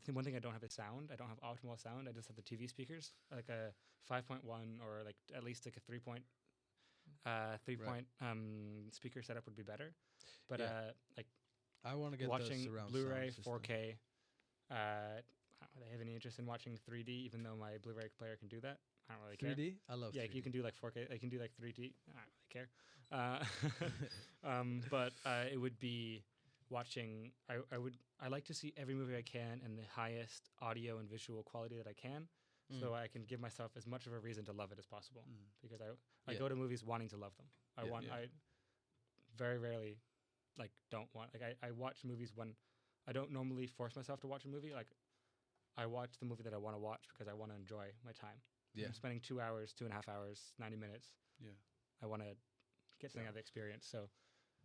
think one thing I don't have is sound. I don't have optimal sound. I just have the TV speakers, like a 5.1 or like at least like a 3 point speaker setup would be better. But Yeah. like I want to get the watching surround Blu-ray sound system. 4K. I don't really have any interest in watching 3D, even though my Blu-ray player can do that. I don't really care. 3D. I love. Yeah, 3D. you can do like 4K. I can do like 3D. I don't really care. But it would be watching. I like to see every movie I can in the highest audio and visual quality that I can, so I can give myself as much of a reason to love it as possible. Because I go to movies wanting to love them. I very rarely don't want I watch movies when I don't normally force myself to watch a movie. Like I watch the movie that I want to watch because I want to enjoy my time. Yeah. I'm spending 2 hours, 2.5 hours, 90 minutes. Yeah. I want to get something out of the experience. So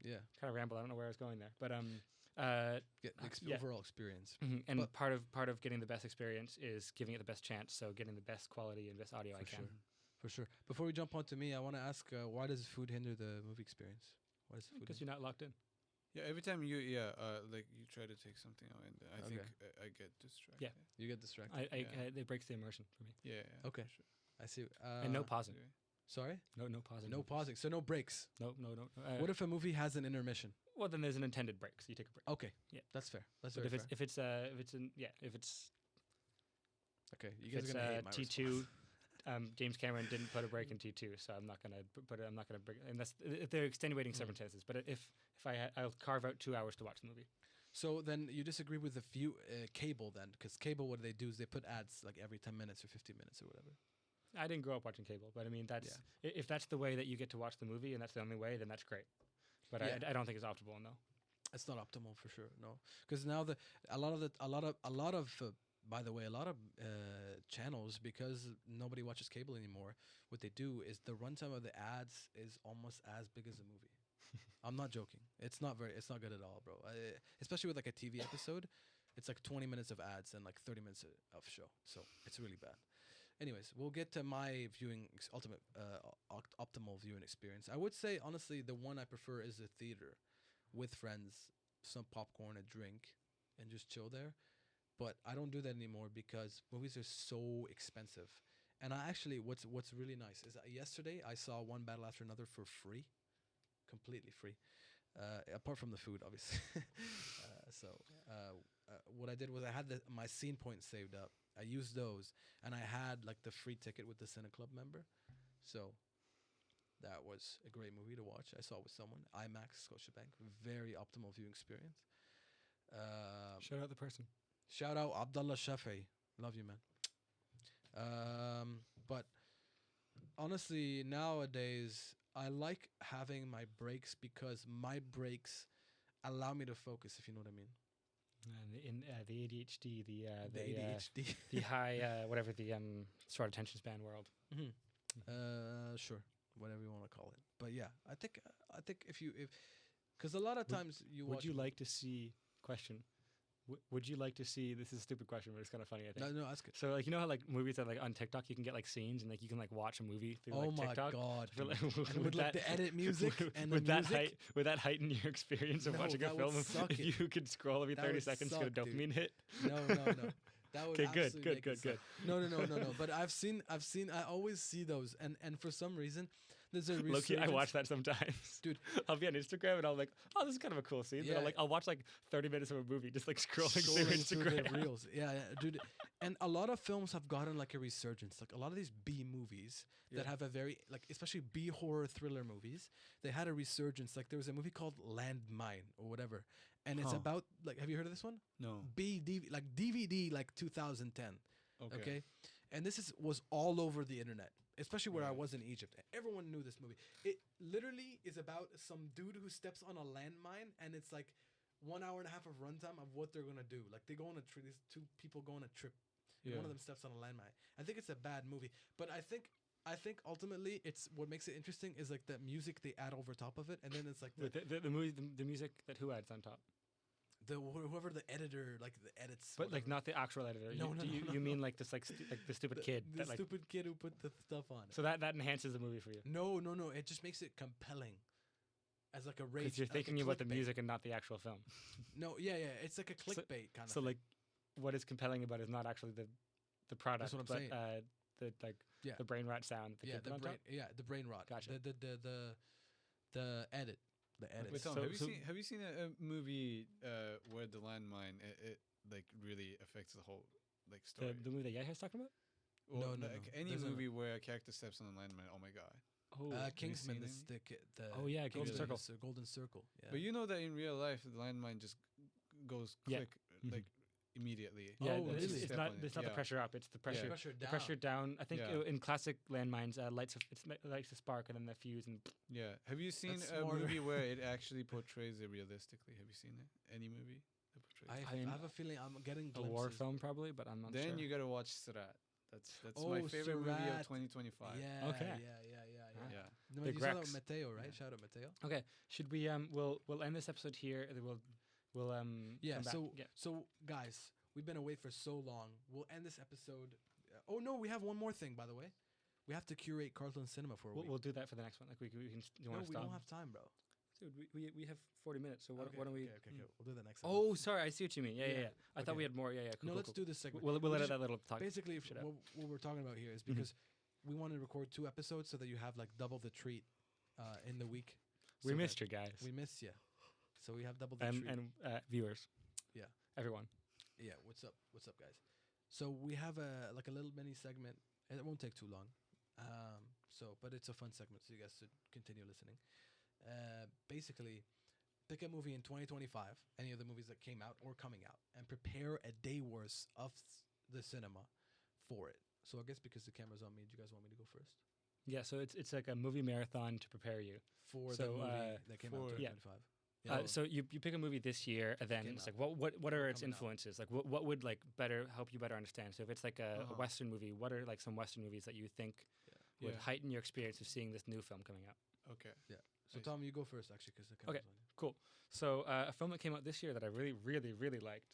Yeah. kind of ramble. I don't know where I was going there, but Get the overall experience. and But- part of getting the best experience is giving it the best chance. So getting the best quality and best audio I For can. sure. For sure. Before we jump on to me, I want to ask, why does food hinder the movie experience? Why does food? Because you're not locked in. Yeah, every time you like you try to take something out, and I think I get distracted. Yeah. You get distracted. It breaks the immersion for me. Yeah. Okay. for sure. I see. And no pausing. Okay. Sorry. No pausing. No pausing. So no breaks. No. What if a movie has an intermission? Well, then there's an intended break, so you take a break. Okay. Yeah. That's fair. That's But very if it's okay. You if guys it's are gonna hate my T2, response. James Cameron didn't put a break in T2, so I'm not gonna put it. I'm not gonna break. And that's if they're extenuating circumstances. But if I'll carve out 2 hours to watch the movie. So then you disagree with the few cable then, because cable, what they do is they put ads like every 10 minutes or 15 minutes or whatever. I didn't grow up watching cable, but I mean that's if that's the way that you get to watch the movie and that's the only way, then that's great. But Yeah. I don't think it's optimal. No. It's not optimal for sure, no. Because now a lot of by the way, a lot of channels, because nobody watches cable anymore, what they do is the runtime of the ads is almost as big as the movie. I'm not joking. It's not good at all, bro. Especially with like a TV episode, it's like 20 minutes of ads and like 30 minutes of show. So it's really bad. Anyways, we'll get to my optimal viewing experience. I would say honestly, the one I prefer is the theater, with friends, some popcorn, a drink, and just chill there. But I don't do that anymore because movies are so expensive. And I actually, what's really nice is that yesterday I saw one battle after another for free, completely free, apart from the food, obviously. What I did was I had my scene points saved up. I used those, and I had like the free ticket with the Cine Club member. So that was a great movie to watch. I saw it with someone. IMAX, Scotiabank. Very optimal viewing experience. Shout out the person. Shout out Abdullah Shafi. Love you, man. But honestly, nowadays, I like having my breaks because my breaks allow me to focus, if you know what I mean. In the ADHD, the ADHD. the high whatever the short attention span world. Sure, whatever you want to call it. But yeah, I think because a lot of times Would you like to see would you like to see, this is a stupid question, but it's kind of funny, I think. No, that's good. So like, you know how like movies that like on TikTok you can get like scenes and like you can like watch a movie through Oh like my TikTok? god! For, like, And with like the edit music and the would that music. would that heighten your experience of No, watching a that would film suck if it. you could scroll every That 30 would seconds to suck, get a dopamine hit? No. That would Okay, good. absolutely make it suck. No. No. But I always see those, and for some reason, there's a Low-key, I resurgence. watch that sometimes. Dude. I'll be on Instagram and I'll like, oh, this is kind of a cool scene. Yeah. But I'll watch like 30 minutes of a movie just like scrolling through Instagram. the reels. Yeah, dude. And a lot of films have gotten like a resurgence. Like a lot of these B movies that have a very like, especially B horror thriller movies, they had a resurgence. Like there was a movie called Landmine or whatever, and it's about like, have you heard of this one? No. DVD like 2010. Okay. And this was all over the internet, especially where I was in Egypt. Everyone knew this movie. It literally is about some dude who steps on a landmine, and it's like 1 hour and a half of runtime of what they're gonna do. Like they go on a trip. These two people go on a trip. And one of them steps on a landmine. I think it's a bad movie, but I think ultimately it's what makes it interesting is like the music they add over top of it, and then it's like The music that who adds on top. whoever the editor like the edits. But like whatever. not the actual editor. No, You mean like this like the stupid kid the that like stupid kid who put the stuff on it. so that enhances the movie for you. No. It just makes it compelling. As like a rage. Because you're like a thinking about the clickbait. music and not the actual film. No, yeah. It's like a clickbait kind of. So like, what is compelling about it is not actually the product. That's what I'm but, saying. The like the brain rot sound. That the kid put on top. the brain rot. Gotcha. The edit. The edit. Wait, Tom, So- have you seen a movie where the landmine it like really affects the whole like story? The movie that Yahya's talking about. Or No, no, like no. any There's a- movie where a character steps on a landmine. Oh my god! Oh, Kingsman, seen the him? stick. The Oh, yeah, Golden Kingsman Circle. is a golden circle. Yeah. But you know that in real life, the landmine just goes Yeah. quick, Mhm. like immediately. yeah, Oh, it's, really? it's Step not. on it. It's not the Yeah. pressure up. It's the pressure. pressure The down. pressure down. I think Yeah. in classic landmines, lights. Lights a spark and then the fuse and Yeah. Have you seen That's a smarter. movie where it actually portrays it realistically? Have you seen it? Any movie that portrays I it? I have a feeling I'm getting a glimpses. war film probably, but I'm not Then sure. you gotta watch Sirat. That's Oh, my favorite movie Sirat. of 2025. Yeah. Okay. Yeah. Yeah. No, Big you saw that Rex. with Mateo, right? Yeah. Shout out Mateo. Okay, should we we'll end this episode here and then we'll Yeah. come back. So Yeah. so guys, we've been away for so long. We'll end this episode. Oh no, we have one more thing, by the way. We have to curate Carlton Cinema for a week. We'll do that for the next one. Like we can. You No, want we to stop? don't have time, bro. Dude, we have 40 minutes. So why Okay, don't we? Okay. We'll do that next. Oh, sorry. I see what you mean. Yeah, yeah. Yeah, yeah. I thought okay. we had more. Yeah, yeah. Cool, no, cool, let's cool. do this segment. We'll We edit just- that little talk. Basically, shit out. what we're talking about here is Mhm. because we want to record 2 episodes so that you have like double the treat in the week. We So missed that you guys We missed you. So we have double the treat. and viewers. Yeah. Everyone. Yeah, what's up? What's up, guys? So we have a little mini segment, and it won't take too long. But it's a fun segment, so you guys should continue listening. Basically, pick a movie in 2025, any of the movies that came out or coming out, and prepare a day worth of the cinema for it. So I guess because the camera's on me, do you guys want me to go first? Yeah. So it's like a movie marathon to prepare you. For the So, movie that came out in for- yeah. 2025. So you pick a movie this year, and then Came it's out. like what are its Coming out. influences? Like what would like better help you better understand? So if it's like a Uh-huh. Western movie, what are like some Western movies that you think would Yeah. heighten your experience of seeing this new film coming out? Okay. So Nice. Tom, you go first, actually, because the camera's Okay. on you. Cool. So a film that came out this year that I really, really, really liked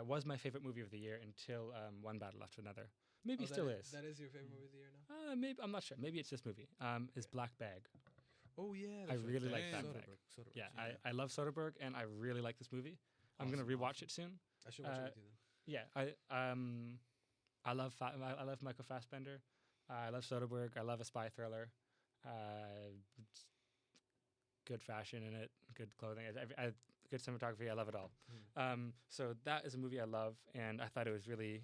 was my favorite movie of the year until One Battle After Another. Maybe Oh, still that is. That is your favorite movie of the year now? Maybe I'm not sure. Maybe it's this movie. Is Black Bag. Oh yeah, I that's right. really like Damn. Black Bag. Soderbergh. Yeah, I love Soderbergh, and I really like this movie. I'm gonna Awesome, rewatch awesome. it soon. I should watch it uh, with you then. Yeah, I love Michael Fassbender. I love Soderbergh. I love a spy thriller. It's good fashion in it, good clothing, good cinematography. I love it all. So that is a movie I love, and I thought it was really.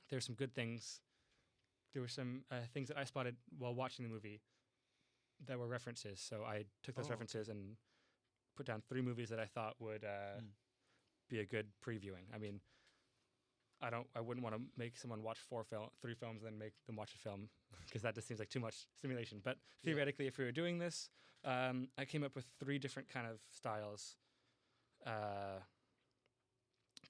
There's some good things. There were some things that I spotted while watching the movie that were references. So I took those Oh, references and put down 3 movies that I thought would be a good previewing. I mean, I wouldn't want to make someone watch 3 films and then make them watch a film because that just seems like too much stimulation. But theoretically, if we were doing this, I came up with 3 different kind of styles, 3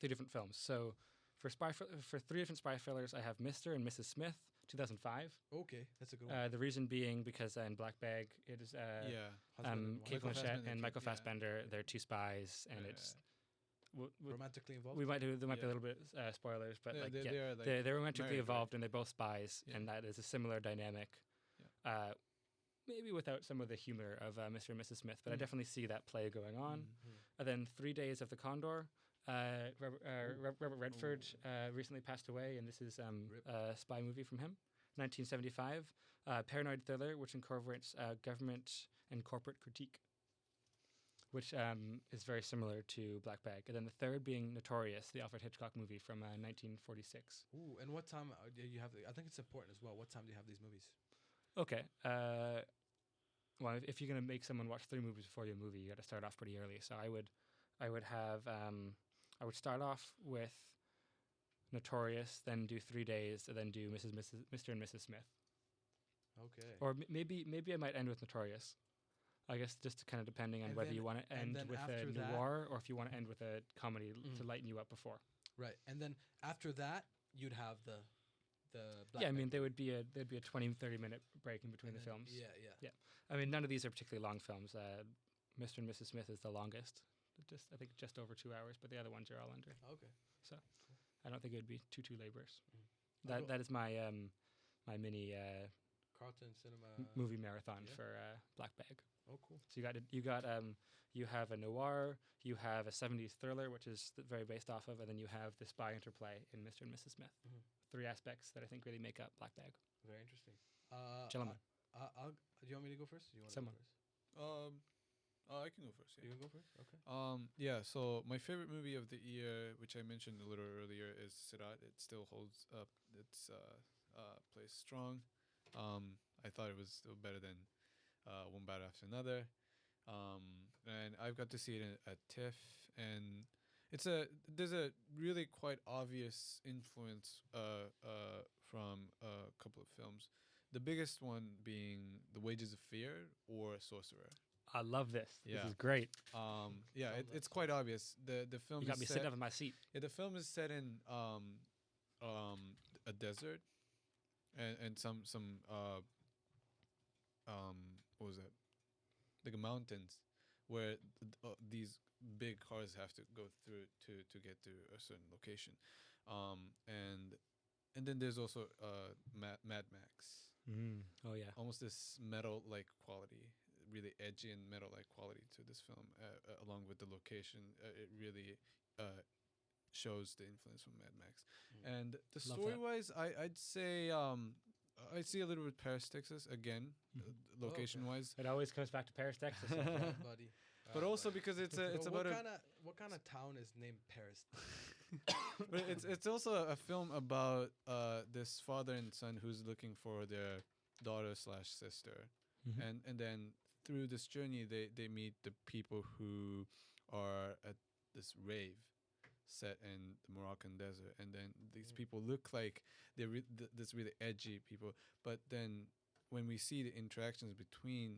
different films. So for 3 different spy thrillers, I have Mr. and Mrs. Smith, 2005. Okay, that's a good one. The reason being because in Black Bag, it is Yeah. Husband and Kate wife. Michael Blanchett Fassbender, and Michael yeah. Fassbender. They're 2 spies, and Yeah. it's romantically involved. we might do there might be a Yeah. little bit spoilers, but Yeah, like they are, like, they're romantically married, involved right? and they're both spies, Yeah. and that is a similar dynamic. Maybe without some of the humor of Mr. and Mrs. Smith, but I Mm. definitely see that play going on. Mhm. And then 3 Days of the Condor. Robert Redford recently passed away, and this is Rip. a spy movie from him, 1975. Paranoid thriller, which incorporates government and corporate critique, which is very similar to Black Bag. And then the third being Notorious, the Alfred Hitchcock movie from 1946. Ooh, and what time do you have? I think it's important as well. What time do you have these movies? Okay. Well, if you're gonna make someone watch 3 movies before your movie, you got to start off pretty early. So I would have I would start off with Notorious, then do 3 Days, and then do Mr. and Mrs. Smith. Okay. Or maybe I might end with Notorious. I guess just kind of depending on And whether then- you want to and end then with a after that- noir or if you want to end with a comedy to Mhm. lighten you up before. Right, and then after that, you'd have the Black Yeah, I Bag. mean there'd be a 20-30 minute break in between And the then- films. Yeah. I mean none of these are particularly long films. Mr. and Mrs. Smith is the longest. I think just over 2 hours, but the other ones are all under. Okay. I don't think it would be too laborious. I'll go- That is my my mini Carlton Cinema movie marathon yeah. for Black Bag. Oh, cool. So you have a noir, you have a 70s thriller, which is very based off of, and then you have the spy interplay in Mr. and Mrs. Smith. Mhm. 3 aspects that I think really make up Black Bag. Very interesting. Gentlemen. Do you want me to go first? Or you want Someone. to go first? I can go first. You Yeah. can go first. Okay. Yeah. So my favorite movie of the year, which I mentioned a little earlier, is Sirat. It still holds up it's plays strong. I thought it was still better than One Battle After Another. And I've got to see it at TIFF, and there's a really quite obvious influence from a couple of films. The biggest one being The Wages of Fear or Sorcerer. I love this. Yeah. This is great. Yeah, it's quite obvious. The film You got is me set, sitting up in my seat. yeah, the film is set in a desert, and some what was it? Like mountains, where these big cars have to go through to get to a certain location, and then there's also Mad Max. Oh yeah. Almost this metal-like quality, really edgy and metal-like quality to this film, along with the location. It really shows the influence from Mad Max. And the Love that. story-wise, I'd say I see a little bit Paris, Texas again, location-wise, It always comes back to Paris, Texas. Right, buddy. but also because it's about what kind of town is named Paris? but it's also a film about this father and son who's looking for their daughter/sister, and then through this journey they meet the people who are at this rave set in the Moroccan desert, and then these people look like they're this really edgy people, but then when we see the interactions between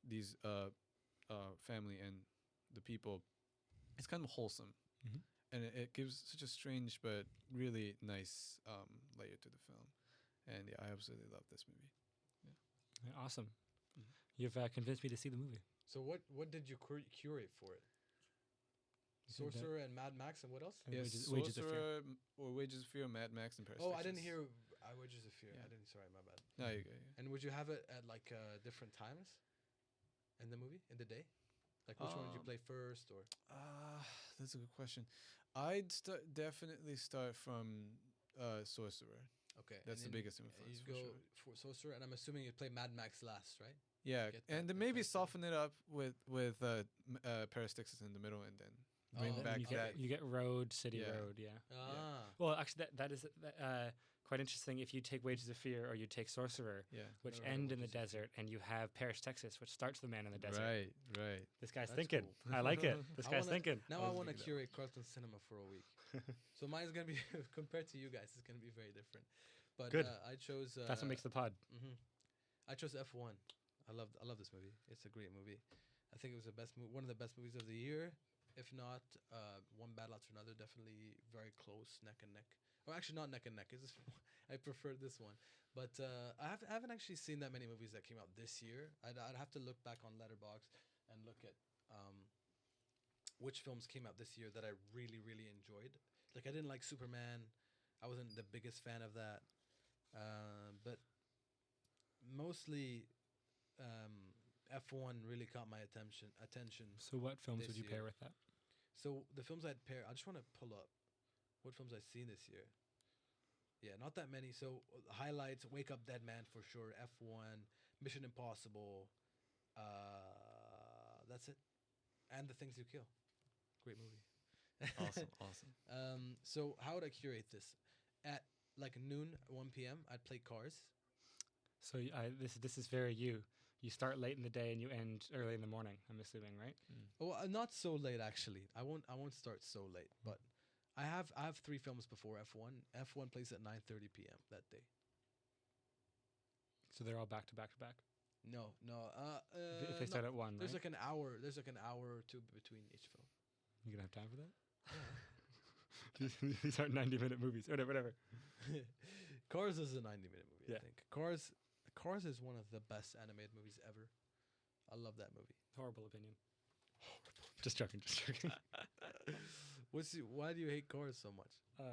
these family and the people, it's kind of wholesome. And it gives such a strange but really nice layer to the film. And yeah, I absolutely love this movie. Yeah, awesome. You've convinced me to see the movie. So what did you curate for it? You said that- Sorcerer and Mad Max and what else? And Yes, Wages of Fear. Sorcerer or Wages of Fear, Mad Max, and Paris. Oh, I Texas. didn't hear Wages of Fear. Yeah. I didn't. Sorry, my bad. No, you go. Yeah. And would you have it at like different times in the movie in the day? Like which one did you play first or? That's a good question. I'd definitely start from Sorcerer. Okay, That's the and then biggest influence You for go sure. for Sorcerer, and I'm assuming you play Mad Max last, right? Yeah, Get and that then maybe effect. soften it up with Paris, Texas in the middle, and then bring Oh, back you that. get, you get Road, City Yeah. Road, yeah. Ah, Well, actually, that is quite interesting. If you take Wages of Fear or you take Sorcerer, Yeah. which Never heard of end in the Wages of Fear. desert, and you have Paris, Texas, which starts The Man in the Desert. Right. This guy's That's thinking. cool. I like it. This I guy's wanna- thinking. now I I was want to thinking that. curate Carlton Cinema for a week. So mine's gonna be compared to you guys. It's gonna be very different. But Good. I chose. That's what makes the pod. I chose F1. I love this movie. It's a great movie. I think it was the best one of the best movies of the year. If not, One Battle After Another, definitely very close, neck and neck. Or actually, not neck and neck. It's just I prefer this one. But I haven't actually seen that many movies that came out this year. I'd have to look back on Letterboxd and look at which films came out this year that I really, really enjoyed. Like, I didn't like Superman. I wasn't the biggest fan of that. But mostly F1 really caught my attention. So what films This would you year. pair with that? So the films I'd pair, I just want to pull up what films I've seen this year. Yeah, not that many. So highlights: Wake Up Dead Man for sure, F1, Mission Impossible. That's it, and The Things You Kill. Great movie. Awesome. So how would I curate this? At like noon, 1 p.m., I'd play Cars. So this is very you. You start late in the day and you end early in the morning. I'm assuming, right? Oh, not so late actually. I won't start so late, but I have 3 films before F1. F1 plays at 9:30 p.m. that day. So they're all back to back to back. No. If they start at 1, There's right? like an hour. There's like an hour or two between each film. You gonna have time for that? These aren't 90-minute movies. Whatever. Cars is a 90-minute movie. Yeah. I think Cars is one of the best animated movies ever. I love that movie. Horrible opinion. Just joking. Why do you hate Cars so much? I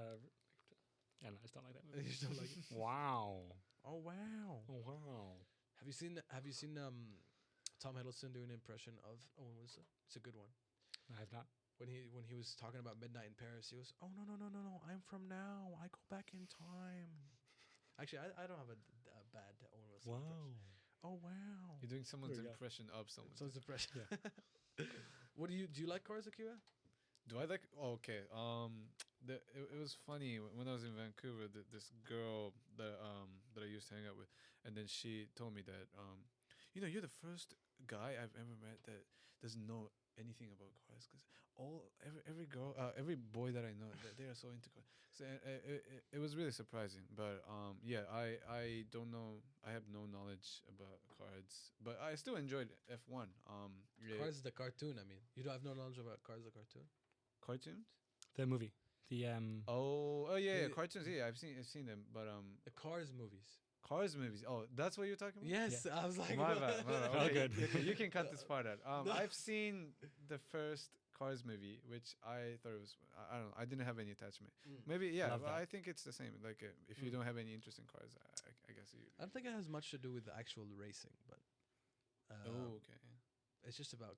don't know, I just don't like that You movie. just don't like it? Wow. Oh wow. Oh wow. Have you seen Tom Hiddleston do an impression of Owen Wilson? It's a good one. I have not. When he was talking about Midnight in Paris, he was, "Oh no! I'm from now. I go back in time." Actually, I don't have a bad Owen Wilson impression. Oh wow! You're doing someone's There we go. impression of someone. Someone's impression. Yeah. What do you like Cars, Akira? Do I like? Okay. it was funny when I was in Vancouver. This girl that I used to hang out with, and then she told me that you're the first guy I've ever met that doesn't know anything about cars, because every girl, every boy that I know, they are so into cars. So it was really surprising. But yeah, I don't know. I have no knowledge about cars, but I still enjoyed F1. Cars the cartoon. I mean, you don't have no knowledge about Cars the cartoon. Cartoons. The movie. The Oh yeah, The- cartoons. Yeah, I've seen them, but The Cars movies. Cars movies. Oh, that's what you're talking about. Yes, I was like, My bad. My bad. All Okay, good. you can cut this part out. I've seen the first Cars movie, which I thought it was. I don't know. I didn't have any attachment. Mm. Maybe yeah. Love Well, that. I think it's the same. Like if you Mm. don't have any interest in cars, I guess you. I don't think it has much to do with the actual racing, but Oh, okay. it's just about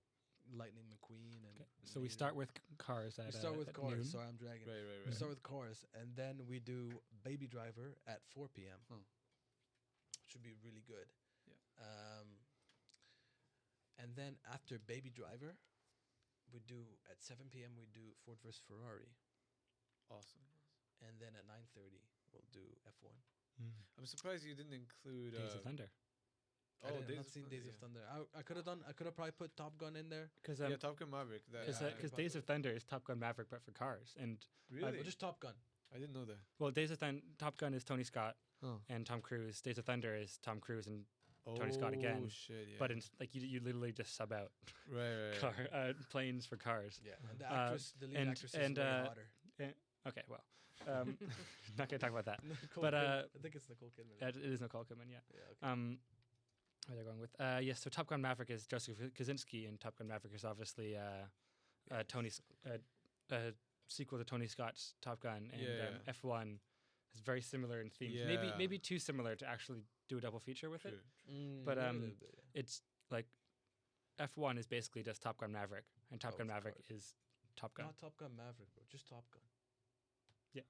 Lightning McQueen and. Okay. So we start with Cars at We start with at Cars. noon. Sorry, I'm dragging. Right, right, We right. start with Cars, and then we do Baby Driver at 4 p.m. Oh. Which would be really good. Yeah. And then after Baby Driver, we do at 7 p.m. we do Ford vs Ferrari, Awesome. and then at 9:30 we'll do F1. I'm surprised you didn't include Days of Thunder. I didn't Days not of seen Thunder, Days of yeah. Thunder. I could have done. I could have probably put Top Gun in there. Because Yeah, Top Gun Maverick. because Days of Thunder is Top Gun Maverick, but for cars. And really, Well, just Top Gun. I didn't know that. well, Top Gun is Tony Scott Oh. and Tom Cruise. Days of Thunder is Tom Cruise and Tony Scott again, Oh shit! Yeah. but like you literally just sub out right. planes for cars. Yeah, and the actress, the lead and- actress, is and, way uh, hotter. Okay, well, not gonna talk about that. Nicole but, Kidman. I think it's Nicole Kidman. It is Nicole Kidman, yeah. Yeah. Okay. Where they're going with? Yes, so Top Gun Maverick is Joseph Kosinski, and Top Gun Maverick is obviously Tony's sequel to Tony Scott's Top Gun, and Yeah. F1 is very similar in themes. Yeah. Maybe too similar to actually do a double feature with it. But, maybe a um, little bit, yeah. It's like F1 is basically just Top Gun Maverick, and Top Oh, Gun of Maverick course. is Top Gun. Not Top Gun Maverick, bro. Just Top Gun. Yeah.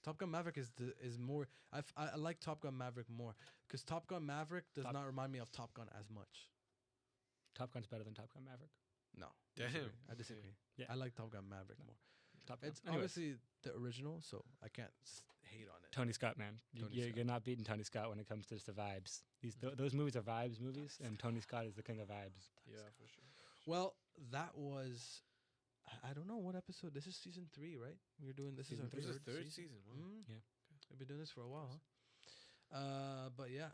Top Gun Maverick is more. I like Top Gun Maverick more because Top Gun Maverick does Top- not remind me of Top Gun as much. Top Gun's better than Top Gun Maverick. No, Damn. disagree. I disagree. Yeah. I like Top Gun Maverick more. Top Gun. It's Anyways, obviously the original, so I can't hate on it. Tony Scott, man. Tony You're Scott. not beating Tony Scott when it comes to just the vibes. Those movies are vibes movies, and Tony Scott is the king of vibes. Yeah, for sure. Well, that was. I don't know what episode. This is season 3, right? We're doing this is Season our three. This is third, third season. Wow. Mm. Yeah. We've been doing this for a while, huh? But yeah,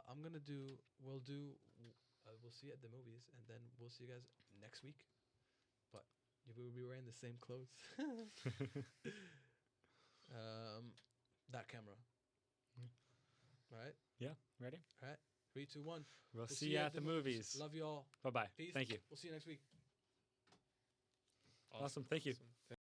I'm gonna do. We'll see you at the movies, and then we'll see you guys next week. But you will be wearing the same clothes. That camera. All right. Yeah, ready? All right. 3, 2, 1. We'll see you at the movies. Love you all. Bye bye. Peace. Thank you. We'll see you next week. Awesome. Thank you. Awesome.